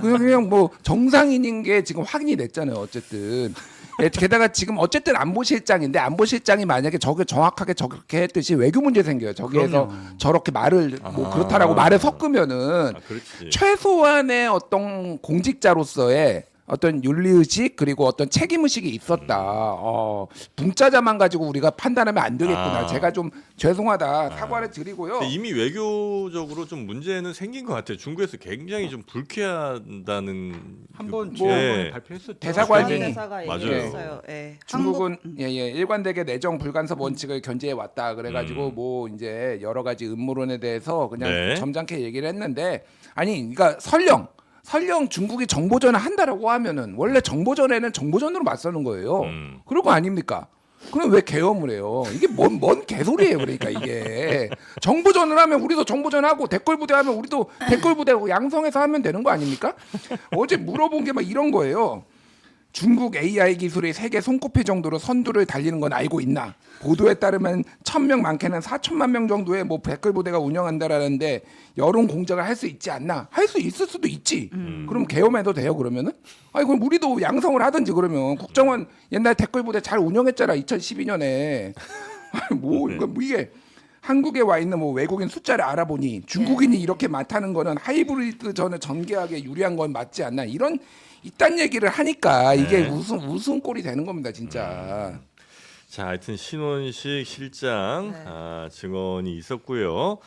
그냥 뭐 정상인인 게 지금 확인이 됐잖아요. 어쨌든. 예, 게다가 지금 어쨌든 안보실장인데 안보실장이 만약에 저게 정확하게 저렇게 했듯이 외교 문제 생겨요. 저기에서
그럼요.
저렇게 말을 뭐 그렇다라고 말을 섞으면은
아, 그렇지.
최소한의 어떤 공직자로서의 어떤 윤리의식 그리고 어떤 책임의식이 있었다. 붕짜자만 가지고 우리가 판단하면 안 되겠구나.
아.
제가 좀 죄송하다 사과를 드리고요.
근데 이미 외교적으로 좀 문제는 생긴 것 같아요. 중국에서 굉장히 좀 불쾌하다는
한번
그-
지난번에
예.
발표했었죠.
대사관이
대사가
맞아요.
얘기했어요. 예.
중국은
한국-
일관되게 내정 불간섭 원칙을 견지해 왔다. 그래가지고 뭐 이제 여러 가지 음모론에 대해서 그냥
네.
점잖게 얘기를 했는데 아니, 그러니까 설령 중국이 정보전을 한다라고 하면은 원래 정보전에는 정보전으로 맞서는 거예요. 그런 거 아닙니까? 그럼 왜 계엄을 해요? 이게 뭔 개소리예요. 그러니까 이게 정보전을 하면 우리도 정보전하고 댓글 부대하면 우리도 댓글 부대하고 양성해서 하면 되는 거 아닙니까? 어제 물어본 게 막 이런 거예요. 중국 AI 기술이 세계 손꼽힐 정도로 선두를 달리는 건 알고 있나? 보도에 따르면 1,000명 많게는 4천만 명 정도의 뭐 댓글 부대가 운영한다라는데 여론 공작을 할 수 있지 않나? 할 수 있을 수도 있지. 그럼 계엄해도 돼요 그러면은? 아니 그럼 우리도 양성을 하든지 그러면 국정원 옛날 댓글 부대 잘 운영했잖아 2012년에. 뭐 이게 한국에 와 있는 뭐 외국인 숫자를 알아보니 중국인이 이렇게 많다는 거는 하이브리드 전에 전개하기에 유리한 건 맞지 않나? 이런 이딴 얘기를 하니까 이게 웃음꼴이 되는 겁니다, 진짜.
자, 하여튼 신원식 실장
네.
증언이 있었고요.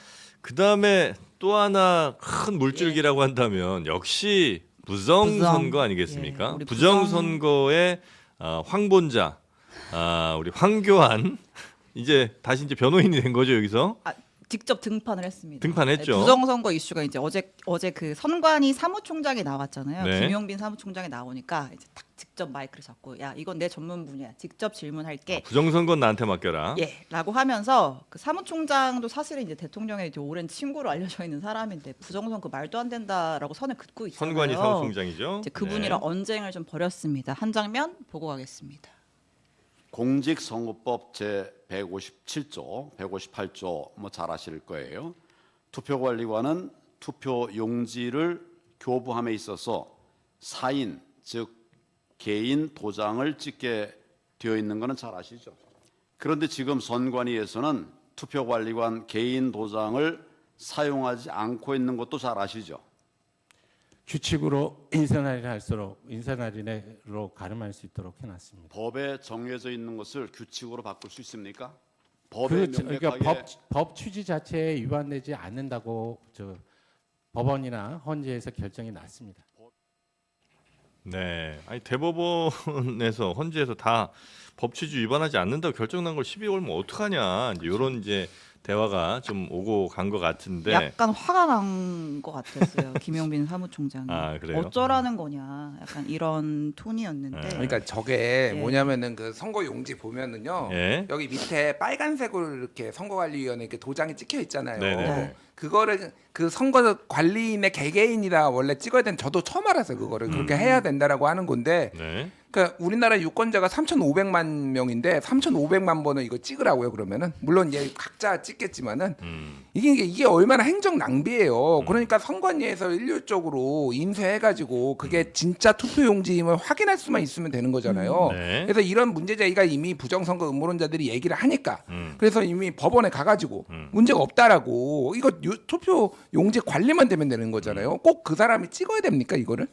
그 다음에 또 하나 큰 물줄기라고 한다면 역시 부정선거 아니겠습니까?
예, 우리
부정선거의 황본자, 우리 황교안 이제 다시 이제 변호인이 된 거죠 여기서.
직접 등판을 했습니다.
등판했죠.
네, 부정선거 이슈가 이제 어제 그 선관위 사무총장이 나왔잖아요.
네.
김용빈 사무총장이 나오니까 이제 딱 직접 마이크를 잡고 야 이건 내 전문 분야야. 직접 질문할게.
부정선거는 나한테 맡겨라.
라고 하면서 그 사무총장도 사실은 이제 대통령의 이제 오랜 친구로 알려져 있는 사람인데 부정선거 말도 안 된다라고 선을 긋고 있잖아요.
선관위 사무총장이죠.
이제 그분이랑 언쟁을 좀 벌였습니다. 한 장면 보고 가겠습니다.
공직선거법 제 157조, 158조 뭐 잘 아실 거예요. 투표관리관은 투표 용지를 교부함에 있어서 사인 즉 개인 도장을 찍게 되어 있는 것은 잘 아시죠. 그런데 지금 선관위에서는 투표관리관 개인 도장을 사용하지 않고 있는 것도 잘 아시죠.
규칙으로 인사날이 할수록 인사날이로 가름할 수 있도록 해놨습니다.
법에 정해져 있는 것을 규칙으로 바꿀 수 있습니까? 법에
그러니까
명백하게
법 취지 자체에 위반되지 않는다고 법원이나 헌재에서 결정이 났습니다.
네, 아니 대법원에서 헌재에서 다 법 취지 위반하지 않는다고 결정난 걸 12월면 어떡하냐 이제 이런 이제 대화가 좀 오고 간 것 같은데.
약간 화가 난 것 같았어요. 김용빈 사무총장이.
아, 그래요?
어쩌라는 거냐. 약간 이런 톤이었는데.
그러니까 저게
예.
뭐냐면은 그 선거 용지 보면은요.
예.
여기 밑에 빨간색으로 이렇게 선거관리위원회 이렇게 도장이 찍혀 있잖아요.
네네.
네.
그거를 그 선거 관리인의 개개인이다 원래 찍어야 되는 저도 처음 알았어요. 그거를 그렇게 해야 된다라고 하는 건데
네.
그러니까 우리나라 유권자가 3,500만 명인데 3,500만 번을 이거 찍으라고요. 그러면은 물론 이제 각자 찍겠지만은 이게 얼마나 행정 낭비예요. 그러니까 선관위에서 일률적으로 인쇄해가지고 그게 진짜 투표용지임을 확인할 수만 있으면 되는 거잖아요.
네.
그래서 이런 문제 제기가 이미 부정선거 음모론자들이 얘기를 하니까 그래서 이미 법원에 가가지고 문제가 없다라고 이거 투표용지 관리만 되면 되는 거잖아요. 꼭 그 사람이 찍어야 됩니까 이거를?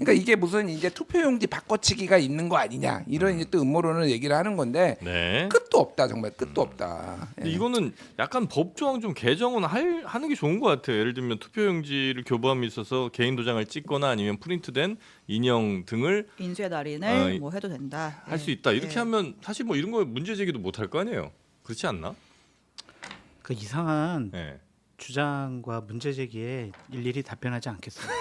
그러니까 이게 무슨 이제 투표용지 바꿔치기가 있는 거 아니냐 이런 이제 또 음모론을 얘기를 하는 건데
네.
끝도 없다 정말 끝도 없다.
근데
예.
이거는 약간 법조항 좀 개정은 하는 게 좋은 것 같아요. 예를 들면 투표용지를 교부함에 있어서 개인 도장을 찍거나 아니면 프린트된 인형 등을
인쇄 날인을
어,
뭐 해도 된다.
할 수
예.
있다. 이렇게
예.
하면 사실 뭐 이런 거 문제 제기도 못 할 거 아니에요. 그렇지 않나?
그 이상한
네.
주장과 문제 제기에 일일이 답변하지 않겠습니다.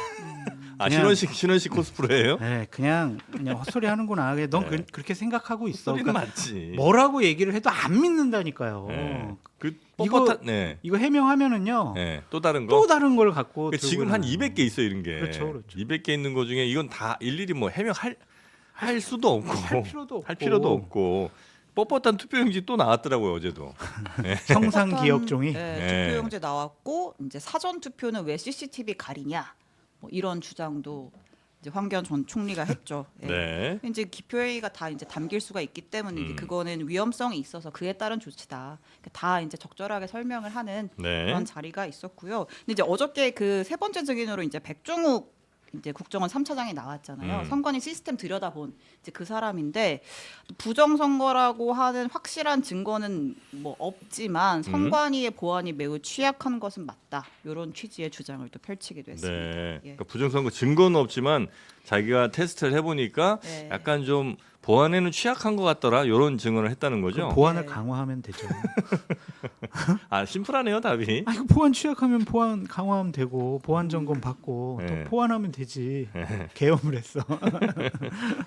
아
그냥-
신원식 코스프레예요?
네, 그냥 헛소리 하는구나. 그냥 넌
네.
그렇게 생각하고 있어.
소리는
그러니까
맞지.
뭐라고 얘기를 해도 안 믿는다니까요.
네. 그
이거-
뻣뻣한 네.
이거 해명하면은요.
네. 또 다른 거.
또 다른 걸 갖고
그 지금
들고
한
나와요.
200개 있어 이런 게.
그렇죠, 그렇죠.
200개 있는 거 중에 이건 다 일일이 뭐 해명할 수도 없고
할 필요도 없고.
할 필요도 없고 뻣뻣한 투표용지 또 나왔더라고요 어제도.
형상
뻣뻣한,
기억종이.
네.
투표용지 나왔고 이제 사전 투표는 왜 CCTV 가리냐 뭐 이런 주장도 이제 황교안 전 총리가 했죠. 예.
네.
이제 기표회의가 다 이제 담길 수가 있기 때문에 이제 그거는 위험성이 있어서 그에 따른 조치다. 다 이제 적절하게 설명을 하는
네.
그런 자리가 있었고요. 근데 이제 어저께 그 세 번째 증인으로 이제 백종욱 이제 국정원 3차장이 나왔잖아요. 선관위 시스템 들여다본 이제 그 사람인데 부정선거라고 하는 확실한 증거는 뭐 없지만 선관위의 보안이 매우 취약한 것은 맞다. 이런 취지의 주장을 또 펼치기도 했습니다.
네.
예.
그러니까 부정선거 증거는 없지만 자기가 테스트를 해보니까
네.
약간 좀 보안에는 취약한 것 같더라. 이런 증언을 했다는 거죠.
보안을
네.
강화하면 되죠.
아 심플하네요 답이.
아 이거 보안 취약하면 보안 강화하면 되고 보안 점검 받고
네.
또 보완하면 되지. 계엄을 했어.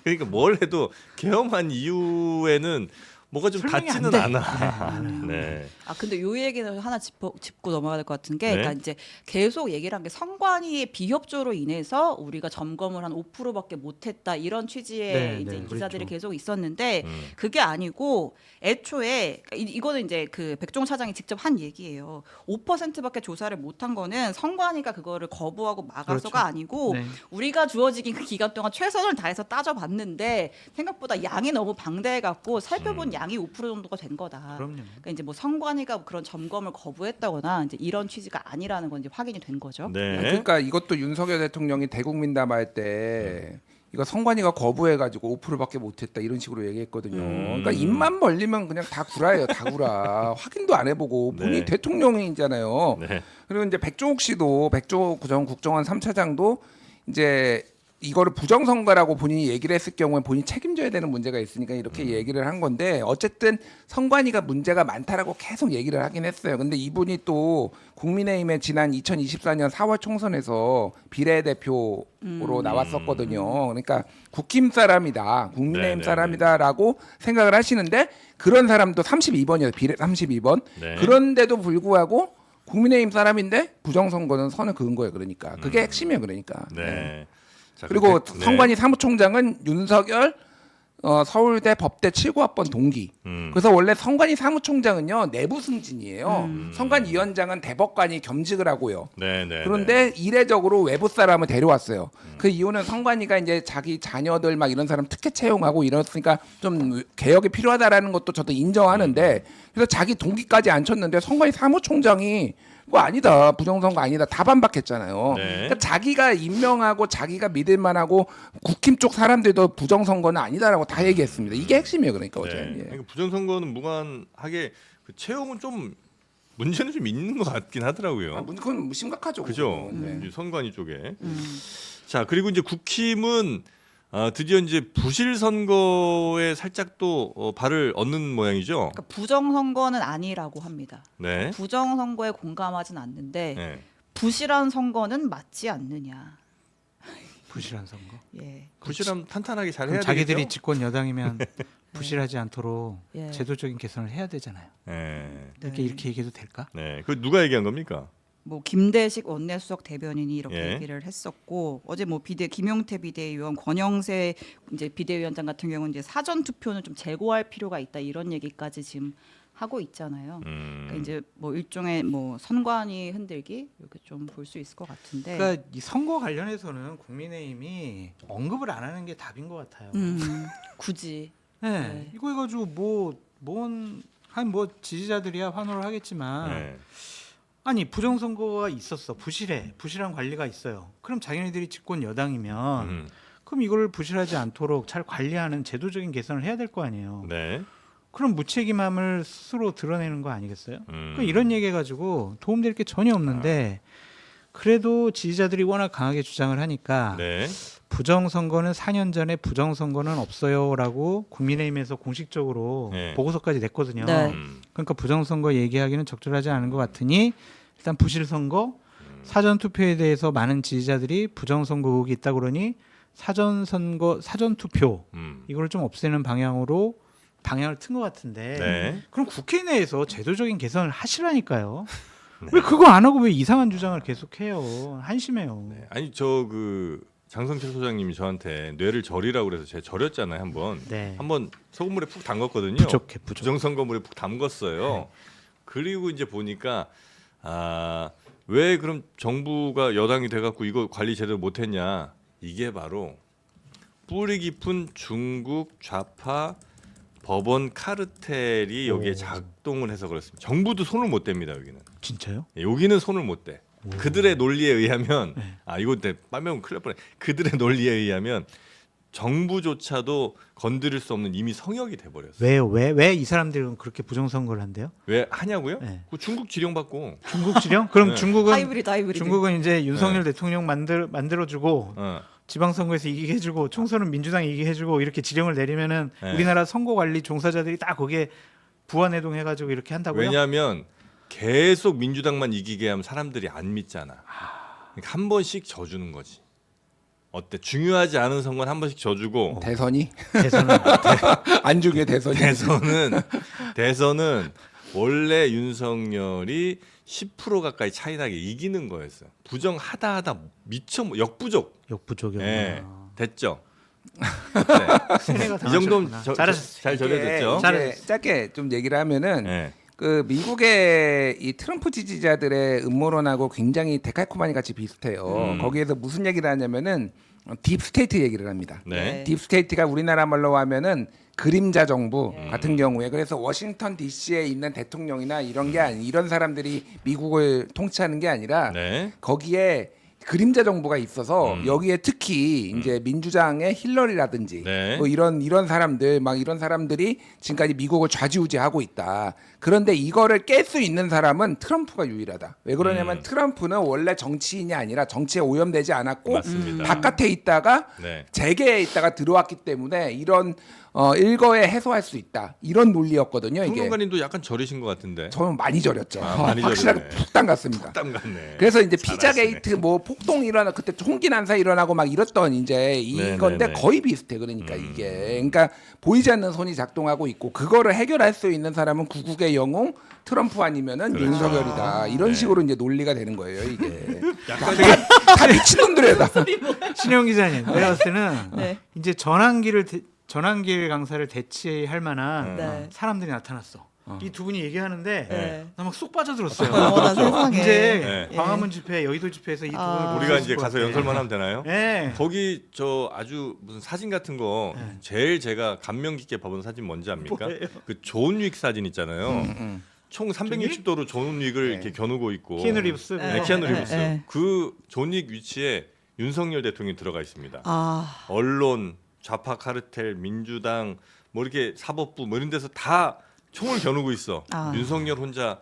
그러니까 뭘 해도 계엄한 이후에는 뭐가 좀
설명이 안
닿지는
돼.
않아. 네.
아 근데 요 얘기는 하나 짚고 넘어가야 될 것 같은 게,
네.
그러니까 이제 계속 얘기를 한 게 선관위의 비협조로 인해서 우리가 점검을 한 5%밖에 못했다 이런 취지의
네,
이제
네,
기사들이
그렇죠.
계속 있었는데
음.
그게 아니고 애초에 그러니까 이거는 이제 그 백종원 차장이 직접 한 얘기예요. 5%밖에 조사를 못한 거는 선관위가 그거를 거부하고 막아서가
그렇죠.
아니고
네.
우리가 주어진 그 기간 동안 최선을 다해서 따져봤는데 생각보다 양이 너무 방대해갖고 살펴본 양이 5% 정도가 된 거다.
그럼요.
그러니까 이제 뭐 선관위가 그런 점검을 거부했다거나 이제 이런 취지가 아니라는 건 이제 확인이 된 거죠.
네.
그러니까 이것도 윤석열 대통령이 대국민담할 때 이거 선관위가 거부해가지고 5%밖에 못했다 이런 식으로 얘기했거든요. 그러니까 입만 벌리면 그냥 다 구라예요, 다 구라. 확인도 안 해보고 본인이
네.
대통령이잖아요.
네.
그리고 이제 백종욱 씨도 백종욱 전 국정원 3차장도 이제 이거를 부정선거라고 본인이 얘기를 했을 경우에 본인이 책임져야 되는 문제가 있으니까 이렇게 얘기를 한 건데 어쨌든 선관위가 문제가 많다라고 계속 얘기를 하긴 했어요. 근데 이분이 또 국민의힘의 지난 2024년 4월 총선에서 비례대표로 나왔었거든요. 그러니까 국힘 사람이다, 국민의힘
네, 네,
사람이다라고 생각을 하시는데 그런 사람도 32번이어요. 비례 32번.
네.
그런데도 불구하고 국민의힘 사람인데 부정선거는 선을 그은 거예요. 그러니까 그게 핵심이에요. 그러니까.
네. 자,
그리고
그렇게-
선관위 사무총장은 윤석열 서울대 법대 7구학번 동기. 그래서 원래 선관위 사무총장은요 내부 승진이에요. 선관위원장은 대법관이 겸직을 하고요.
네, 네.
그런데 이례적으로 외부 사람을 데려왔어요. 그 이유는 선관위가 이제 자기 자녀들 막 이런 사람 특혜 채용하고 이랬으니까 좀 개혁이 필요하다라는 것도 저도 인정하는데 그래서 자기 동기까지 앉혔는데 선관위 사무총장이 뭐 아니다 부정선거 아니다 다 반박했잖아요.
네.
그러니까 자기가 임명하고 자기가 믿을만하고 국힘 쪽 사람들도 부정선거는 아니다라고 다 얘기했습니다. 이게 핵심이에요. 그러니까 어제.
네.
예.
그러니까 부정선거는 무관하게 그 채용은 좀 문제는 좀 있는 것 같긴 하더라고요.
그건 심각하죠.
그죠?
네.
이 선관위 쪽에. 자 그리고 이제 국힘은 드디어 이제 부실 선거에 살짝 또 발을 얻는 모양이죠.
그러니까 부정선거는 아니라고 합니다.
네.
부정선거에 공감하진 않는데
네.
부실한 선거는 맞지 않느냐.
부실한 선거.
예.
부실함 탄탄하게 잘 해야
그럼 자기들이
되겠죠?
집권 여당이면 부실하지 않도록
예.
제도적인 개선을 해야 되잖아요.
네.
이렇게 얘기해도 될까?
네. 그 누가 얘기한 겁니까?
뭐 김대식 원내수석 대변인이 이렇게
예.
얘기를 했었고 어제 뭐 김용태 비대위원, 권영세 이제 비대위원장 같은 경우는 이제 사전 투표는 좀 재고할 필요가 있다 이런 얘기까지 지금 하고 있잖아요. 그러니까 이제 뭐 일종의 뭐 선관위 흔들기 이렇게 좀 볼 수 있을 것 같은데.
그러니까 이 선거 관련해서는 국민의힘이 언급을 안 하는 게 답인 것 같아요.
굳이.
네.
네.
이거 해가지고 뭐 지지자들이야 환호를 하겠지만
네.
아니 부정선거가 있었어 부실한 관리가 있어요. 그럼 자기네들이 집권 여당이면 그럼 이걸 부실하지 않도록 잘 관리하는 제도적인 개선을 해야 될 거 아니에요.
네.
그럼 무책임함을 스스로 드러내는 거 아니겠어요?
음.
그러니까 이런 얘기해가지고 도움될 게 전혀 없는데 그래도 지지자들이 워낙 강하게 주장을 하니까
네.
부정선거는 4년 전에 부정선거는 없어요라고 국민의힘에서 공식적으로
네.
보고서까지 냈거든요.
네.
그러니까 부정선거 얘기하기는 적절하지 않은 것 같으니 일단 부실선거 사전투표에 대해서 많은 지지자들이 부정선거 의혹이 있다 그러니 사전선거 사전투표 이걸 좀 없애는 방향으로 방향을 튼 것 같은데
네.
그럼 국회 내에서 제도적인 개선을 하시라니까요. 왜 그거 안 하고 왜 이상한 주장을 계속해요? 한심해요.
네. 아니 저 그 장성철 소장님이 저한테 뇌를 절이라고 그래서 제가 절였잖아요 한번.
네.
한번 소금물에 푹 담갔거든요.
부족해.
부정선거물에 푹 담갔어요. 그리고 이제 보니까 왜 그럼 정부가 여당이 돼갖고 이거 관리 제대로 못했냐? 이게 바로 뿌리 깊은 중국 좌파 법원 카르텔이 여기에 작동을 해서 그렇습니다. 정부도 손을 못 댑니다 여기는.
진짜요?
예, 여기는 손을 못 대. 그들의 논리에 의하면 이거 빠면 큰일 날 뻔해. 그들의 논리에 의하면 정부조차도 건드릴 수 없는 이미 성역이 돼 버렸어요.
왜요? 왜 이 사람들은 그렇게 부정선거를 한대요?
왜 하냐고요?
네.
그 중국 지령받고.
중국 지령? 그럼
네.
하이브리드.
중국은 이제 윤석열 대통령 만들어주고 지방선거에서 이기게 해주고 총선은 민주당이 이기게 해주고 이렇게 지령을 내리면은
네.
우리나라 선거관리 종사자들이 다 거기에 부안해동해가지고 이렇게 한다고요?
왜냐하면 계속 민주당만 이기게 하면 사람들이 안 믿잖아. 그러니까 한 번씩 져주는 거지. 어때? 중요하지 않은 선거는 한 번씩 져주고
대선이
대선은
안중에 대선이
대선은 원래 윤석열이 10% 가까이 차이 나게 이기는 거였어요. 부정하다 미쳐 역부족.
역부족이구나.
예, 됐죠.
세뇌가
이 정도면
당하셨구나. 잘하셨어요.
잘 전해졌죠.
이게 짧게 좀 얘기를 하면은
네.
그 미국의 이 트럼프 지지자들의 음모론하고 굉장히 데칼코마니 같이 비슷해요. 거기에서 무슨 얘기를 하냐면은 딥스테이트 얘기를 합니다.
네.
딥스테이트가 우리나라 말로 하면은 그림자 정부 같은 경우에 그래서 워싱턴 DC에 있는 대통령이나 이런 게 이런 사람들이 미국을 통치하는 게 아니라
네.
거기에 그림자 정부가 있어서 여기에 특히 이제 민주당의 힐러리라든지
네.
뭐 이런 사람들 막 이런 사람들이 지금까지 미국을 좌지우지하고 있다. 그런데 이거를 깰 수 있는 사람은 트럼프가 유일하다. 왜 그러냐면 트럼프는 원래 정치인이 아니라 정치에 오염되지 않았고
맞습니다.
바깥에 있다가
네.
재계에 있다가 들어왔기 때문에 이런 일거에 해소할 수 있다. 이런 논리였거든요. 이게
평론가님도 약간 절이신 것 같은데.
저는 많이 절였죠.
많이
확실하게
절이네.
푹 담갔습니다.
땀 같네.
그래서 이제
잘하시네.
피자게이트 뭐 폭동 일어나 그때 총기 난사 일어나고 막 이랬던 이제 이건데
네.
거의 비슷해. 그러니까 이게 그러니까 보이지 않는 손이 작동하고 있고 그거를 해결할 수 있는 사람은 구국의 영웅 트럼프 아니면은
그렇죠.
윤석열이다. 이런
네.
식으로 이제 논리가 되는 거예요. 이게
약간
다 미친놈들이다.
신영 기자님, 내가 봤을 때는
네.
이제 전환길 강사를 대체할 만한
네.
사람들이 나타났어. 이 두 분이 얘기하는데
네.
나 막 쏙 빠져들었어요.
어머나 세상에.
이제
네.
광화문 집회, 여의도 집회에서 이 두 분을 볼
우리가
수
이제
있을 것
가서
같아.
연설만 하면 되나요?
네.
거기 저 아주 무슨 사진 같은 거
네.
제일 제가 감명 깊게 봐본 사진 뭔지 압니까?
뭐예요?
그 존 윅 사진 있잖아요. 총 360도로 존 윅을 이렇게 겨누고 있고.
키아누 리브스.
네, 키아누 리브스.
네.
그 존 윅 위치에 윤석열 대통령이 들어가 있습니다.
아,
언론, 좌파 카르텔, 민주당, 뭐 이렇게 사법부 뭐 이런 데서 다 총을 겨누고 있어.
아.
윤석열 혼자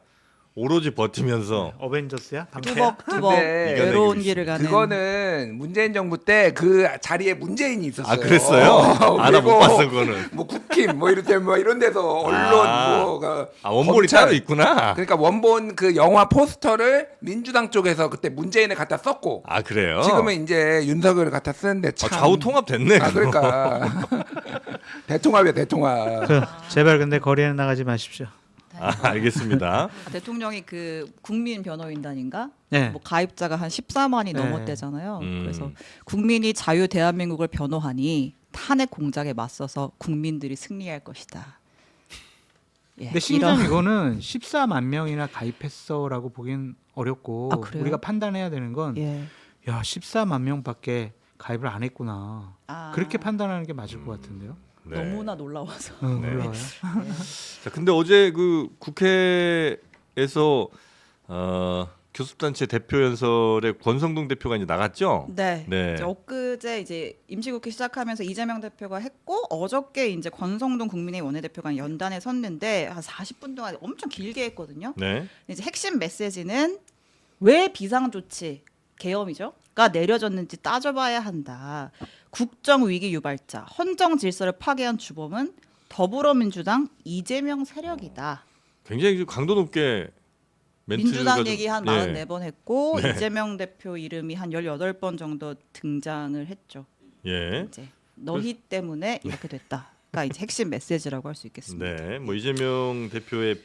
오로지 버티면서
어벤져스야? 방패야?
두벅두벅
근데
외로운
이겨내기로
길을 가는.
그거는 문재인 정부 때 그 자리에 문재인이 있었어요.
아 그랬어요? 아 나 못
그리고
봤어 그거는.
뭐 국힘 뭐 이럴 때뭐 이런 데서 언론 뭐
원본이
검찰.
따로 있구나.
그러니까 원본 그 영화 포스터를 민주당 쪽에서 그때 문재인을 갖다 썼고
아 그래요?
지금은 이제 윤석열을 갖다 쓰는데 참
좌우 통합 됐네.
아 그러니까 대통합이야 대통합.
제발 근데 거리에는 나가지 마십시오.
알겠습니다.
대통령이 그 국민 변호인단인가?
네.
뭐 가입자가 한 14만이
네.
넘었대잖아요. 그래서 국민이 자유 대한민국을 변호하니 탄핵 공작에 맞서서 국민들이 승리할 것이다. 예,
근데 신기한 이거는 14만 명이나 가입했어라고 보기엔 어렵고
아, 그래요?
우리가 판단해야 되는 건
예.
야 14만 명밖에 가입을 안 했구나.
아,
그렇게 판단하는 게 맞을 것 같은데요.
네.
너무나 놀라워서.
놀라워요.
자, 근데 어제 그 국회에서 교섭단체 대표 연설에 권성동 대표가 이제 나갔죠?
네.
네.
이제 엊그제 이제 임시국회 시작하면서 이재명 대표가 했고 어저께 이제 권성동 국민의힘 원내대표가 연단에 섰는데 한 40분 동안 엄청 길게 했거든요.
네.
이제 핵심 메시지는 왜 비상조치 계엄이죠?가 내려졌는지 따져봐야 한다. 국정 위기 유발자, 헌정 질서를 파괴한 주범은 더불어민주당 이재명 세력이다.
굉장히 좀 강도 높게 멘트가
민주당
좀-
얘기 한
예.
44번 했고
네.
이재명 대표 이름이 한 18번 정도 등장을 했죠.
예.
이제 너희 때문에 이렇게 됐다가 이제 핵심 메시지라고 할 수 있겠습니다.
네. 뭐 이재명 대표의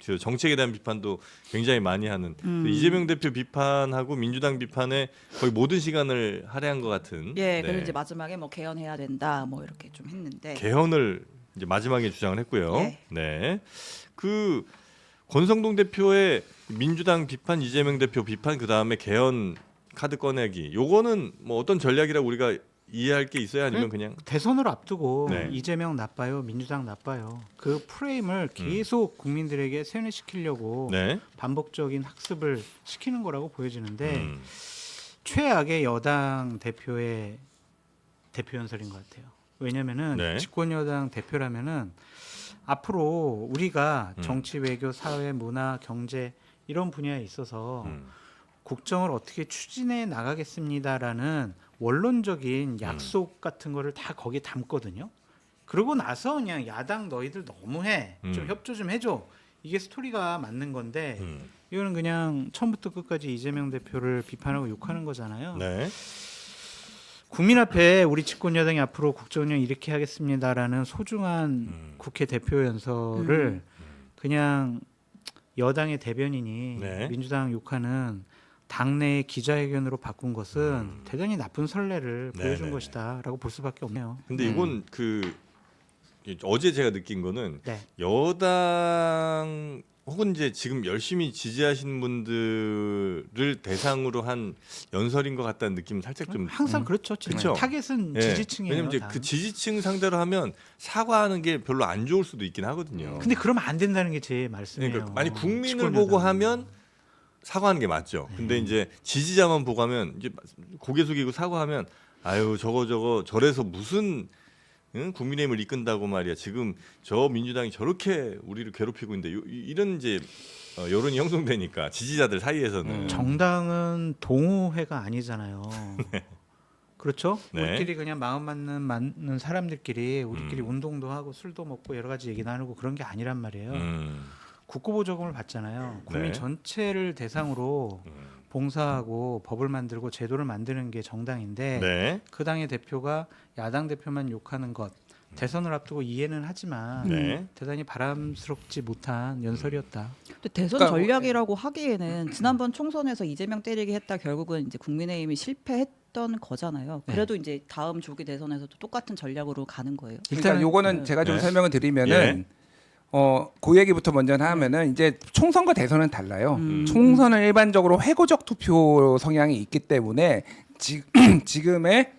저 정책에 대한 비판도 굉장히 많이 하는 이재명 대표 비판하고 민주당 비판에 거의 모든 시간을 할애한 것 같은.
예,
네.
그리고 이제 마지막에 뭐 개헌해야 된다 뭐 이렇게 좀 했는데
개헌을 이제 마지막에 주장을 했고요.
예.
네. 그 권성동 대표의 민주당 비판, 이재명 대표 비판, 그 다음에 개헌 카드 꺼내기. 요거는 뭐 어떤 전략이라고 우리가 이해할 게 있어요? 아니면 그냥
대선을 앞두고
네.
이재명 나빠요, 민주당 나빠요. 그 프레임을 계속 국민들에게 세뇌시키려고
네.
반복적인 학습을 시키는 거라고 보여지는데
음.
최악의 여당 대표의 대표 연설인 것 같아요. 왜냐면은
네.
집권 여당 대표라면은 앞으로 우리가
음.
정치, 외교, 사회, 문화, 경제 이런 분야에 있어서 국정을 어떻게 추진해 나가겠습니다라는 원론적인 약속 같은 거를 다 거기에 담거든요. 그러고 나서 그냥 야당 너희들 너무해. 좀 협조 좀 해줘. 이게 스토리가 맞는 건데 이거는 그냥 처음부터 끝까지 이재명 대표를 비판하고 욕하는 거잖아요.
네.
국민 앞에 우리 집권 여당이 앞으로 국정 운영 이렇게 하겠습니다라는 소중한 국회 대표 연설을 그냥 여당의 대변인이
네.
민주당 욕하는 당내 기자회견으로 바꾼 것은 대단히 나쁜 선례를
네,
보여준
네,
것이다라고 볼 수밖에 없네요.
근데 이건 그 어제 제가 느낀 거는
네.
여당 혹은 이제 지금 열심히 지지하시는 분들을 대상으로 한 연설인 것 같다는 느낌은 살짝 좀
항상 그렇죠.
그렇죠.
타겟은
예.
지지층이에요.
왜냐면 이제
다.
그 지지층 상대로 하면 사과하는 게 별로 안 좋을 수도 있긴 하거든요.
근데 그러면 안 된다는 게 제 말씀이에요.
그러니까 만약 국민을
집권
보고
여당은.
하면 사과하는 게 맞죠. 근데 이제 지지자만 보고 하면 이제 고개 숙이고 사과하면 아유 저거 저래서 무슨 국민의힘을 이끈다고 말이야. 지금 저 민주당이 저렇게 우리를 괴롭히고 있는데 이런 이제 여론이 형성되니까 지지자들 사이에서는
정당은 동호회가 아니잖아요. 그렇죠?
네.
우리끼리 그냥 마음 맞는 사람들끼리 우리끼리 운동도 하고 술도 먹고 여러 가지 얘기 나누고 그런 게 아니란 말이에요. 국고보조금을 받잖아요. 국민
네.
전체를 대상으로 봉사하고 법을 만들고 제도를 만드는 게 정당인데
네.
그 당의 대표가 야당 대표만 욕하는 것 대선을 앞두고 이해는 하지만
네.
대단히 바람스럽지 못한 연설이었다.
근데 대선
그러니까
전략이라고 하기에는 지난번 총선에서 이재명 때리기 했다 결국은 이제 국민의힘이 실패했던 거잖아요. 그래도 이제 다음 조기 대선에서도 똑같은 전략으로 가는 거예요.
그러니까 요거는 제가 좀
네.
설명을 드리면은 그 얘기부터 먼저 하면은 이제 총선과 대선은 달라요. 총선은 일반적으로 회고적 투표 성향이 있기 때문에 지금의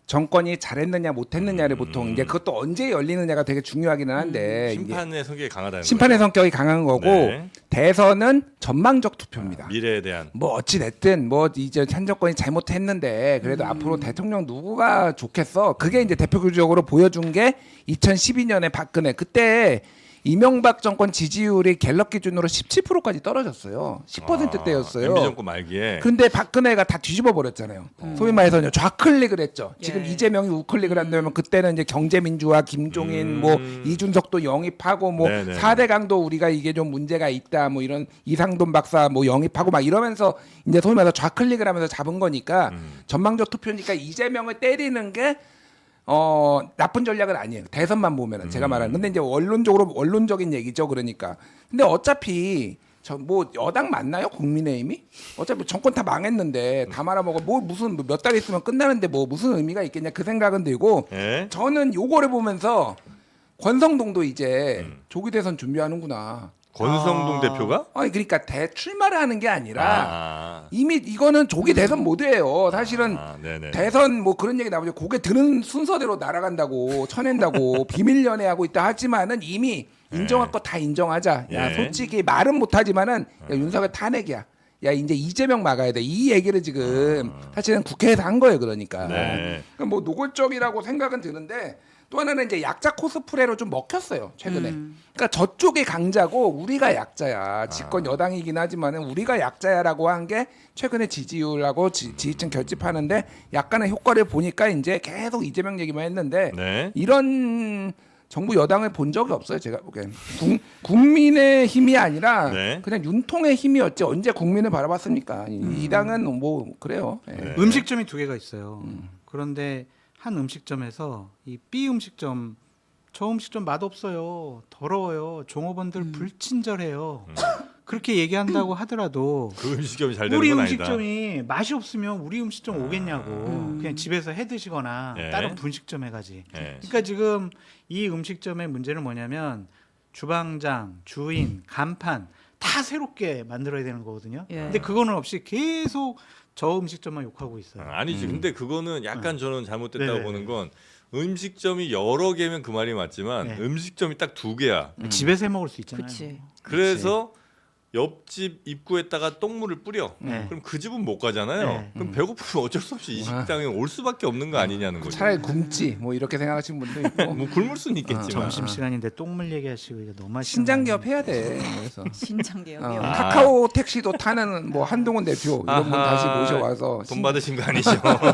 정권이 잘했느냐 못했느냐를 보통 이제 그것도 언제 열리느냐가 되게 중요하기는 한데 이게
심판의 성격이 강하다는
심판의
거죠.
성격이 강한 거고
네.
대선은 전망적 투표입니다.
미래에 대한
뭐 어찌 됐든 뭐 이제 현 정권이 잘못했는데 그래도 앞으로 대통령 누구가 좋겠어? 그게 이제 대표적으로 보여준 게 2012년에 박근혜 그때 이명박 정권 지지율이 갤럽 기준으로 17%까지 떨어졌어요. 10%대였어요.
MB 정권 말기에
근데 박근혜가 다 뒤집어 버렸잖아요. 소위 말해서 좌클릭을 했죠. 지금
예.
이재명이 우클릭을 한다면 그때는 이제 경제민주화, 김종인, 뭐 이준석도 영입하고 뭐
네네.
4대 강도 우리가 이게 좀 문제가 있다. 뭐 이런 이상돈 박사 뭐 영입하고 막 이러면서 이제 소위 말해서 좌클릭을 하면서 잡은 거니까 전망적 투표니까 이재명을 때리는 게 나쁜 전략은 아니에요. 대선만 보면은 제가 말하는. 근데 이제 원론적인 얘기죠. 그러니까. 근데 어차피 뭐 여당 맞나요? 국민의힘이? 어차피 정권 다 망했는데 다 말아먹어. 뭐 무슨 몇 달 있으면 끝나는데 뭐 무슨 의미가 있겠냐 그 생각은 들고
네.
저는 요거를 보면서 권성동도 이제 조기 대선 준비하는구나.
권성동 대표가
아니 그러니까 대출마를 하는 게 아니라
아.
이미 이거는 조기 대선 모드예요. 사실은
네네.
대선 뭐 그런 얘기 나오죠. 고개 드는 순서대로 날아간다고 쳐낸다고 비밀 연애하고 있다 하지만은 이미 인정할 거 다 인정하자. 야
예.
솔직히 말은 못하지만은 야, 윤석열 탄핵이야. 야 이제 이재명 막아야 돼 이 얘기를 지금 사실은 국회에서 한 거예요. 그러니까
네.
뭐 노골적이라고 생각은 드는데 또 하나는 이제 약자 코스프레로 좀 먹혔어요 최근에. 그러니까 저쪽이 강자고 우리가 약자야. 집권 여당이긴 하지만은 우리가 약자야라고 한 게 최근에 지지율하고 지지층 결집하는데 약간의 효과를 보니까 이제 계속 이재명 얘기만 했는데
네.
이런 정부 여당을 본 적이 없어요. 제가 보기엔 국민의 힘이 아니라
네.
그냥 윤통의 힘이었지 언제 국민을 바라봤습니까? 이 당은 뭐 그래요. 예.
네.
음식점이 두 개가 있어요. 그런데 한 음식점에서 이 B 음식점, 저 음식점 맛없어요, 더러워요, 종업원들 불친절해요. 그렇게 얘기한다고 하더라도
그 음식점이 잘 되는
우리
건 아니다.
음식점이 맛이 없으면 우리 음식점 오겠냐고. 그냥 집에서 해 드시거나
네.
다른 분식점에 가지.
네.
그러니까 지금 이 음식점의 문제는 뭐냐면 주방장, 주인, 간판 다 새롭게 만들어야 되는 거거든요.
예.
근데 그거는 없이 계속 저 음식점만 욕하고 있어요.
아니지. 근데 그거는 약간 저는 잘못됐다고
네네.
보는 건 음식점이 여러 개면 그 말이 맞지만
네.
음식점이 딱 두 개야.
집에서 해 먹을 수 있잖아요.
그치.
그래서 옆집 입구에다가 똥물을 뿌려.
네.
그럼 그 집은 못 가잖아요.
네.
그럼 배고프면 어쩔 수 없이 이 식당에 올 수밖에 없는 거 아니냐는 거죠.
차라리 굶지 뭐 이렇게 생각하시는 분도 있고
뭐 굶을 수는 있겠지만.
점심 시간인데 똥물 얘기하시고 이거 너무 하시는
신장기업 해야 돼. 그래서
신장개혁이요.
카카오 택시도 타는 뭐 한동훈 대표 이런 분
아하.
다시 모셔와서
돈 받으신 거 아니죠?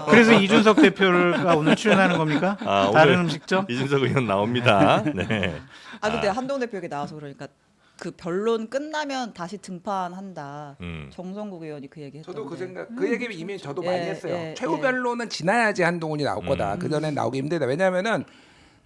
그래서 이준석 대표가 오늘 출연하는 겁니까?
아,
다른
오늘
음식점?
이준석 의원 나옵니다. 네.
아 근데 한동훈 대표 얘기 나와서 그러니까 그 변론 끝나면 다시 등판한다. 정성국 의원이 그 얘기 했던데.
저도 그 생각 그 얘기 이미 저도
예,
많이 했어요.
예,
최후 변론은 지나야지 한동훈이 나올 거다. 그 전엔 나오기 힘들다. 왜냐면은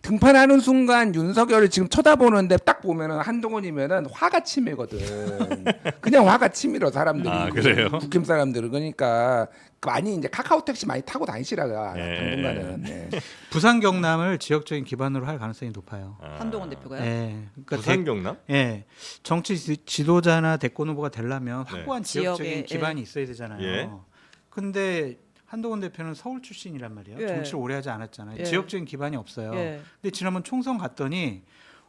등판하는 순간 윤석열을 지금 쳐다보는데 딱 보면은 한동훈이면은 화가 치밀거든. 그냥 화가 치밀어 사람들이.
아, 그래요?
국힘 사람들은 그러니까 많이 이제 카카오 택시 많이 타고 다니시라가
예.
당분간은. 네.
부산 경남을 지역적인 기반으로 할 가능성이 높아요.
한동훈 대표가요?
예. 그러니까
부산 경남?
예. 정치 지도자나 대권 후보가 되려면
네.
확고한
지역에,
지역적인 기반이 있어야 되잖아요.
예.
근데 한동훈 대표는 서울 출신이란 말이에요.
예.
정치를 오래 하지 않았잖아요.
예.
지역적인 기반이 없어요.
예.
근데 지난번 총선 갔더니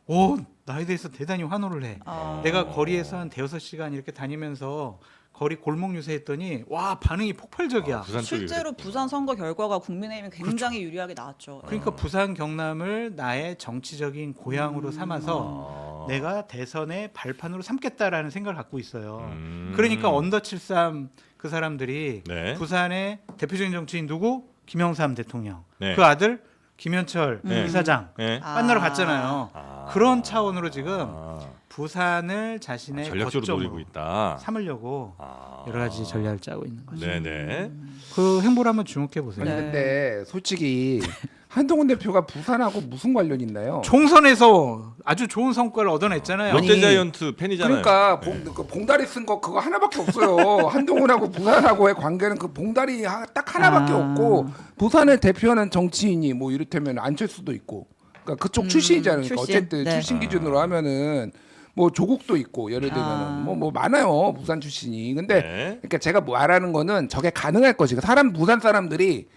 오, 나에 대해서 대단히 환호를 해.
아.
내가 거리에서 한 대여섯 시간 이렇게 다니면서 거리 골목 유세했더니 와, 반응이 폭발적이야.
부산 쪽이
실제로
그랬구나.
부산 선거 결과가 국민의힘이 굉장히 유리하게 나왔죠.
그러니까 부산 경남을 나의 정치적인 고향으로 삼아서 내가 대선의 발판으로 삼겠다라는 생각을 갖고 있어요. 그러니까 언더 73 그 사람들이
네.
부산의 대표적인 정치인 누구? 김영삼 대통령.
네.
그 아들 김현철
네.
이사장
네.
만나러 갔잖아요. 그런 차원으로 지금
아,
부산을 자신의
전략적으로
거점으로
노리고 있다.
삼으려고
아.
여러 가지 전략을 짜고 있는 거죠.
네네.
그 행보를 한번 주목해 보세요.
아니
네.
근데 솔직히 한동훈 대표가 부산하고 무슨 관련이 있나요?
총선에서 아주 좋은 성과를 얻어냈잖아요.
롯데자이언트 팬이잖아요.
그러니까
네.
그 봉다리 쓴 거 그거 하나밖에 없어요. 한동훈하고 부산하고의 관계는 그 봉다리 딱 하나밖에 없고 부산을 대표하는 정치인이 뭐 이를테면 안철수도 있고 그러니까 그쪽 출신이잖아요. 그러니까
출신.
어쨌든
네.
출신 기준으로 하면은 뭐 조국도 있고 예를 들면은 뭐 많아요 부산 출신이. 근데
네.
그러니까 제가 말하는 거는 저게 가능할 것이고 부산 사람들이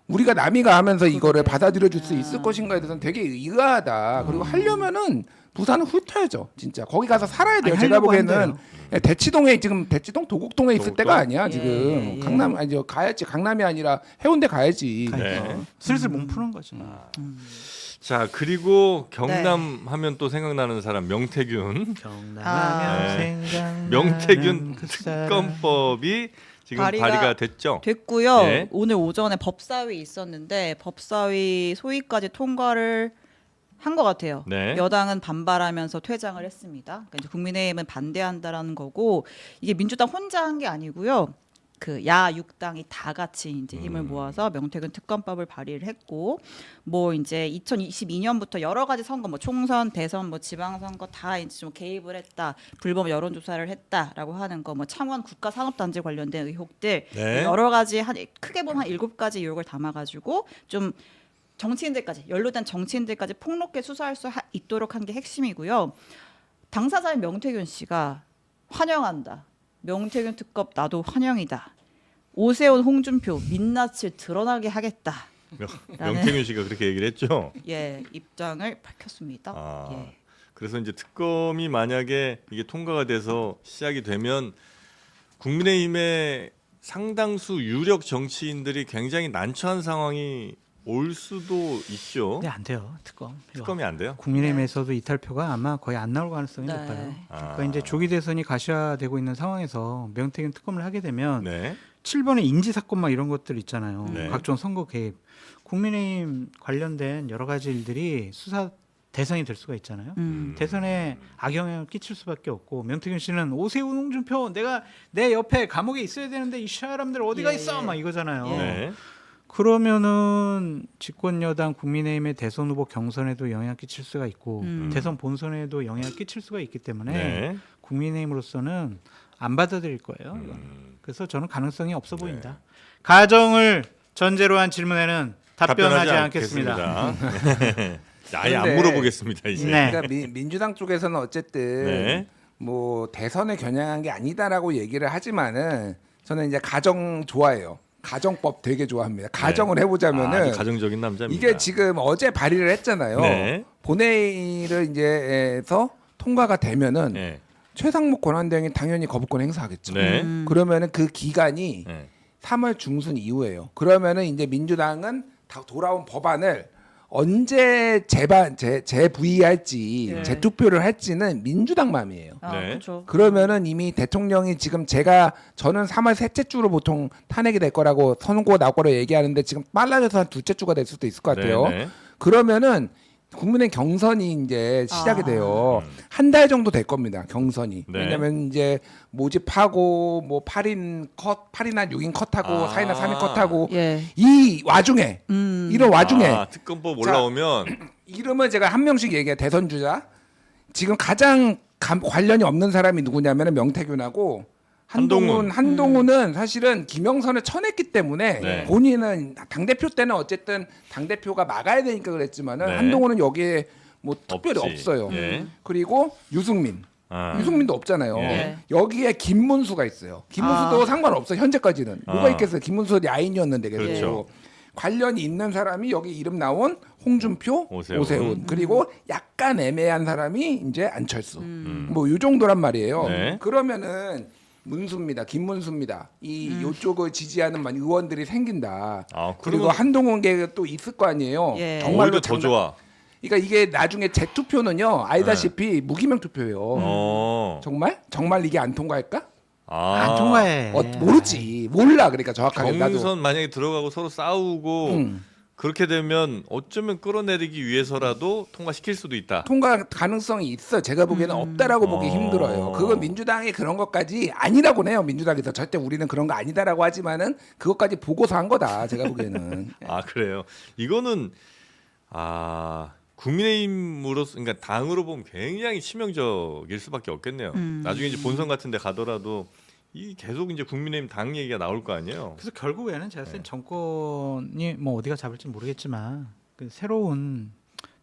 우리가 남이가 하면서 이거를 받아들여 줄 수 있을 것인가에 대해서는 되게 의아하다. 그리고 하려면은 부산은 훑어야죠. 진짜 거기 가서 살아야 돼요.
아니,
제가
하려고
보기에는
한대요.
대치동에 지금 대치동 도곡동에 있을
도곡동?
때가 아니야
예,
지금.
예, 예.
강남 아니 저 가야지 강남이 아니라 해운대 가야지.
네.
슬슬 몸 푸는 거죠.
자 그리고 경남 하면 또 생각나는 사람 명태균.
경남하면
네.
생각나는
명태균
그 사람.
특검법이 지금 발의가,
발의가
됐죠.
됐고요.
네.
오늘 오전에 법사위 있었는데 법사위 소위까지 통과를 한 것 같아요.
네.
여당은 반발하면서 퇴장을 했습니다. 그러니까 이제 국민의힘은 반대한다라는 거고 이게 민주당 혼자 한 게 아니고요. 그 야 6당이 다 같이 이제 힘을 모아서 명태균 특검법을 발의를 했고 뭐 이제 2022년부터 여러 가지 선거 뭐 총선, 대선, 뭐 지방선거 다 이제 좀 개입을 했다. 불법 여론조사를 했다라고 하는 거 뭐 창원 국가산업단지 관련된 의혹들
네.
여러 가지 크게 보면 한 7가지 의혹을 담아 가지고 좀 정치인들까지 연루된 정치인들까지 폭넓게 수사할 수 있도록 한 게 핵심이고요. 당사자인 명태균 씨가 환영한다. 명태균 특검 나도 환영이다. 오세훈, 홍준표 민낯을 드러나게 하겠다.
명태균 씨가 그렇게 얘기를 했죠.
예, 입장을 밝혔습니다.
아,
예.
그래서 이제 특검이 만약에 이게 통과가 돼서 시작이 되면 국민의힘의 상당수 유력 정치인들이 굉장히 난처한 상황이 올 수도 있죠.
네, 안 돼요. 특검.
특검이 안 돼요?
국민의힘에서도 이탈표가 아마 거의 안 나올 가능성이
네.
높아요.
아.
그러니까 이제 조기 대선이 가시화되고 있는 상황에서 명태균 특검을 하게 되면
네.
7번의 인지 사건 막 이런 것들 있잖아요.
네.
각종 선거 개입, 국민의힘 관련된 여러 가지 일들이 수사 대상이 될 수가 있잖아요. 대선에 악영향을 끼칠 수밖에 없고 명태균 씨는 오세훈, 홍준표 내가 내 옆에 감옥에 있어야 되는데 이 사람들 어디가
예,
있어?
예.
막 이거잖아요.
네.
그러면은 집권 여당 국민의힘의 대선 후보 경선에도 영향을 끼칠 수가 있고 대선 본선에도 영향을 끼칠 수가 있기 때문에
네.
국민의힘으로서는 안 받아들일 거예요. 이건. 그래서 저는 가능성이 없어
네.
보인다. 가정을 전제로 한 질문에는 답변하지 않겠습니다.
네. 아예 안
그런데-
물어보겠습니다 이제.
네.
그러니까 민주당 쪽에서는 어쨌든
네.
뭐 대선에 겨냥한 게 아니다라고 얘기를 하지만은 저는 이제 가정 좋아해요. 가정법 되게 좋아합니다. 가정을 해보자면은
아주 가정적인 남자입니다.
이게 지금 어제 발의를 했잖아요.
네.
본회의를 이제 해서 통과가 되면은
네.
최상목 권한대행이 당연히 거부권 행사하겠죠.
네.
그러면은 그 기간이
네.
3월 중순 이후예요. 그러면은 이제 민주당은 다 돌아온 법안을 언제 재부의할지
네.
재투표를 할지는 민주당 맘이에요.
아,
네.
그렇죠.
그러면은 이미 대통령이 지금 저는 3월 셋째 주로 보통 탄핵이 될 거라고 선고 나올 거라고 얘기하는데 지금 빨라져서 한 둘째 주가 될 수도 있을 것 같아요.
네. 네.
그러면은 국민의 경선이 이제 시작이 돼요. 한 달 정도 될 겁니다. 경선이.
네.
왜냐면 이제 모집하고 뭐 8이나 6인 컷하고 4이나 3인 컷하고
예.
이 와중에 이런 와중에
아, 특검법 올라오면
이름을 제가 한 명씩 얘기해. 대선 주자. 지금 가장 관련이 없는 사람이 누구냐면 명태균하고 한동훈은 사실은 김영선을 쳐냈기 때문에
네.
본인은 당대표 때는 어쨌든 당대표가 막아야 되니까 그랬지만은
네.
한동훈은 여기에 뭐 특별히
없지.
없어요.
예.
그리고 유승민도 없잖아요.
예.
여기에 김문수가 있어요. 김문수도 상관없어 현재까지는. 뭐가
아.
있겠어요. 김문수 야인이었는데 계속.
그렇죠.
관련이 있는 사람이 여기 이름 나온 홍준표,
오세훈.
오세훈. 그리고 약간 애매한 사람이 이제 안철수. 뭐 요 정도란 말이에요.
네.
그러면은 문수입니다. 김문수입니다. 요쪽을 지지하는 의원들이 생긴다.
아,
그리고
그러면
한동훈계 또 있을 거 아니에요.
예.
정말로
오히려 더 좋아.
그러니까 이게 나중에 재투표는요. 알다시피 무기명 투표예요.
어.
정말 이게 안 통과할까?
안 통과해.
모르지. 몰라. 그러니까 정확하게 나도.
경선 만약에 들어가고 서로 싸우고 그렇게 되면 어쩌면 끌어내리기 위해서라도 통과시킬 수도 있다.
통과 가능성이 있어. 제가 보기에는 없다라고 보기
어.
힘들어요. 그건 민주당이 그런 것까지 아니라고 해요. 민주당에서 절대 우리는 그런 거 아니다라고 하지만은 그것까지 보고서 한 거다. 제가 보기에는.
아 그래요. 이거는 국민의힘으로서 그러니까 당으로 보면 굉장히 치명적일 수밖에 없겠네요. 나중에 이제 본선 같은데 가더라도 이 계속 이제 국민의힘 당 얘기가 나올 거 아니에요.
그래서 결국에는 제가 쓴 정권이 뭐 어디가 잡을지 모르겠지만 그 새로운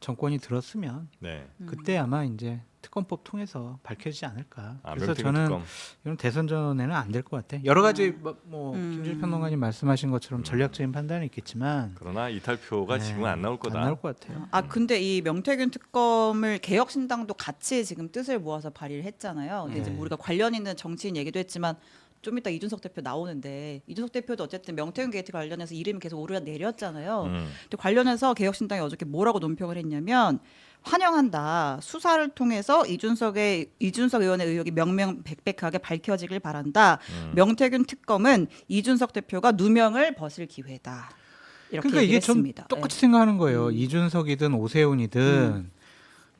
정권이 들었으면
네.
그때 아마 이제 특검법 통해서 밝혀지지 않을까. 그래서
명태균
저는
특검.
이런 대선 전에는 안 될 것 같아. 여러 가지 뭐 김준일 평론가님 말씀하신 것처럼 전략적인 판단은 있겠지만
그러나 이탈표가
네,
지금은 안 나올 거다.
안 나올 것 같아요.
아 근데 이 명태균 특검을 개혁신당도 같이 지금 뜻을 모아서 발의를 했잖아요. 근데 이제 우리가 관련 있는 정치인 얘기도 했지만 좀 이따 이준석 대표 나오는데 이준석 대표도 어쨌든 명태균 게이트 관련해서 이름이 계속 오르내렸잖아요. 근데 관련해서 개혁신당이 어저께 뭐라고 논평을 했냐면 환영한다. 수사를 통해서 이준석 의원의 의혹이 명명백백하게 밝혀지길 바란다. 명태균 특검은 이준석 대표가 누명을 벗을 기회다. 이렇게
그러니까 이게 좀
얘기했습니다.
똑같이 생각하는 거예요. 이준석이든 오세훈이든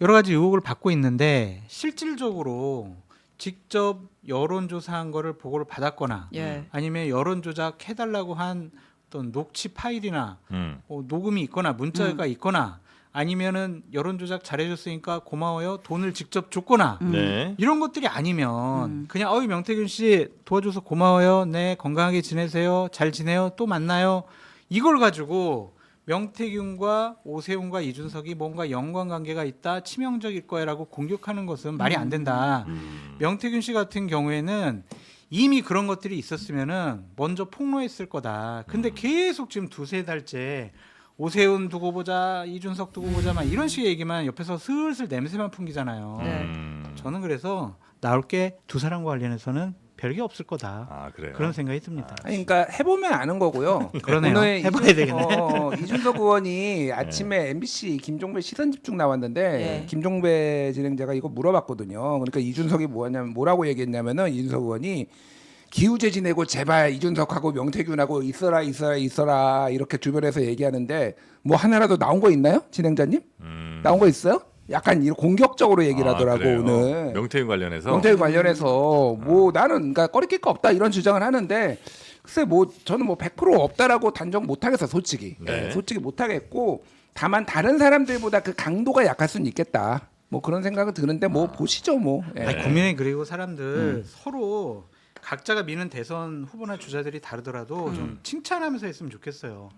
여러 가지 의혹을 받고 있는데 실질적으로 직접 여론조사한 거를 보고를 받았거나
예.
아니면 여론조작 해달라고 한 어떤 녹취 파일이나 녹음이 있거나 문자가 있거나 아니면은 여론조작 잘해줬으니까 고마워요 돈을 직접 줬거나
네.
이런 것들이 아니면 그냥 명태균 씨 도와줘서 고마워요 네 건강하게 지내세요 잘 지내요 또 만나요 이걸 가지고 명태균과 오세훈과 이준석이 뭔가 연관관계가 있다 치명적일 거야라고 공격하는 것은 말이 안 된다. 명태균 씨 같은 경우에는 이미 그런 것들이 있었으면은 먼저 폭로했을 거다. 근데 계속 지금 두세 달째 오세훈 두고 보자 이준석 두고 보자 막 이런 식의 얘기만 옆에서 슬슬 냄새만 풍기잖아요.
네.
저는 그래서 나올 게 두 사람과 관련해서는 별게 없을 거다.
아 그래요.
그런 생각이 듭니다.
아니, 그러니까 해보면 아는 거고요.
그러네요.
오늘
해봐야 되겠네.
이준석 의원이 아침에 MBC 김종배 시선집중 나왔는데
네.
김종배 진행자가 이거 물어봤거든요. 그러니까 이준석이 뭐라고 얘기했냐면은 이준석 의원이 기우제 지내고 제발 이준석하고 명태균하고 있어라 이렇게 주변에서 얘기하는데 뭐 하나라도 나온 거 있나요, 진행자님? 나온 거 있어요? 약간 이런 공격적으로 얘기를 하더라고
그래요?
오늘.
명태균 관련해서.
명태균 관련해서 뭐 나는 그러니까 꺼리낄 거 없다 이런 주장을 하는데 글쎄 뭐 저는 뭐 100% 없다라고 단정 못 하겠어 솔직히.
네.
솔직히 못 하겠고 다만 다른 사람들보다 그 강도가 약할 수는 있겠다. 뭐 그런 생각은 드는데 뭐 보시죠 뭐. 예.
아니, 국민의 그리고 사람들 서로 각자가 미는 대선 후보나 주자들이 다르더라도 좀 칭찬하면서 했으면 좋겠어요.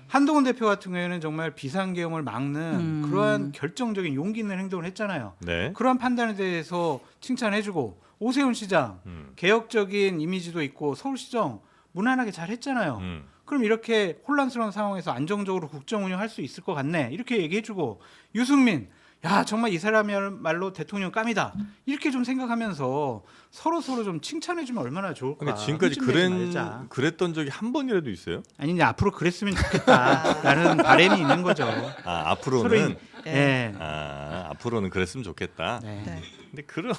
한동훈 대표 같은 경우에는 정말 비상계엄을 막는 그러한 결정적인 용기 있는 행동을 했잖아요.
네.
그러한 판단에 대해서 칭찬해주고 오세훈 시장 개혁적인 이미지도 있고 서울시정 무난하게 잘 했잖아요. 그럼 이렇게 혼란스러운 상황에서 안정적으로 국정 운영할 수 있을 것 같네 이렇게 얘기해주고 유승민 야 정말 이 사람이야말로 대통령 깜이다 이렇게 좀 생각하면서 서로 좀 칭찬해주면 얼마나 좋을까.
근데 지금까지
흠집내지 말자.
그랬던 적이 한 번이라도 있어요?
아니 이제 앞으로 그랬으면 좋겠다라는 바람이 있는 거죠.
아 앞으로는.
서로 예.
아 앞으로는 그랬으면 좋겠다.
네.
네.
근데 그럼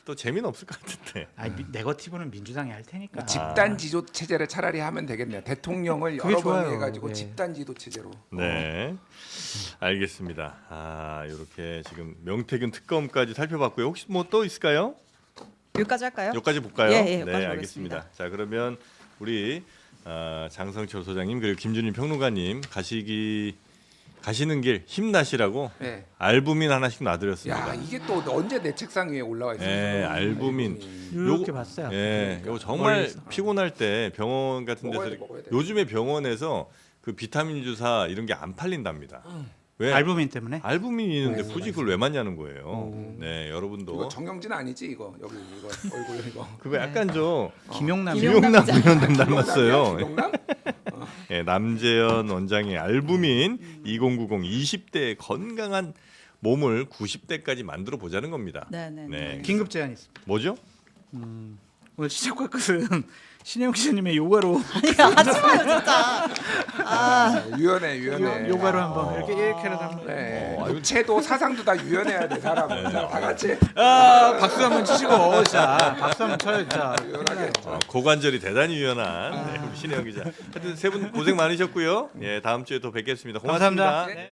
또 재미는 없을 것 같은데.
아니, 네거티브는 민주당이 할 테니까.
집단 지도 체제를 차라리 하면 되겠네요. 대통령을
그게
여러 번
좋아요.
해가지고
네.
집단 지도 체제로.
네, 알겠습니다. 이렇게 지금 명태균 특검까지 살펴봤고요. 혹시 뭐 또 있을까요?
여기까지 할까요?
여기까지 볼까요?
예, 예,
네,
여기까지
알겠습니다.
보겠습니다.
자, 그러면 우리 장성철 소장님 그리고 김준일 평론가님 가시는 길 힘나시라고
네.
알부민 하나씩 놔드렸습니다.
야 이게 또 언제 내 책상 위에 올라와 있어요?
네, 알부민.
이렇게 봤어요.
예, 이거 정말
멀리서.
피곤할 때 병원 같은 데서
먹어야 돼.
요즘에 병원에서 그 비타민 주사 이런 게 안 팔린답니다. 왜?
알부민 때문에.
알부민이 있는데 굳이 그걸 왜 맞냐는 거예요. 네, 여러분도
이거 정영진 아니지 이거 여기 이거 얼굴 이거.
그거 약간 좀
김용남.
김용남 의원 닮았어요.
김용남?
예, 남재현 원장의 알부민 2090 20대 건강한 몸을 90대까지 만들어 보자는 겁니다.
네네.
네.
긴급 제안이 있습니다.
뭐죠?
오늘 시작과 끝은 신혜영 기자님의 요가로
아니 하지 마요 진짜.
유연해.
요가로 한번 이렇게라도 한번.
네. 체도 사상도 다 유연해야 돼 사람은. 자, 다 같이.
박수 한번 치시고 진짜 박수 한번 쳐요 진짜.
유연하게.
고관절이 대단히 유연한 우리 신혜영 기자. 하여튼 세 분 고생 많으셨고요. 예, 다음 주에 또 뵙겠습니다. 고맙습니다.
감사합니다.
네.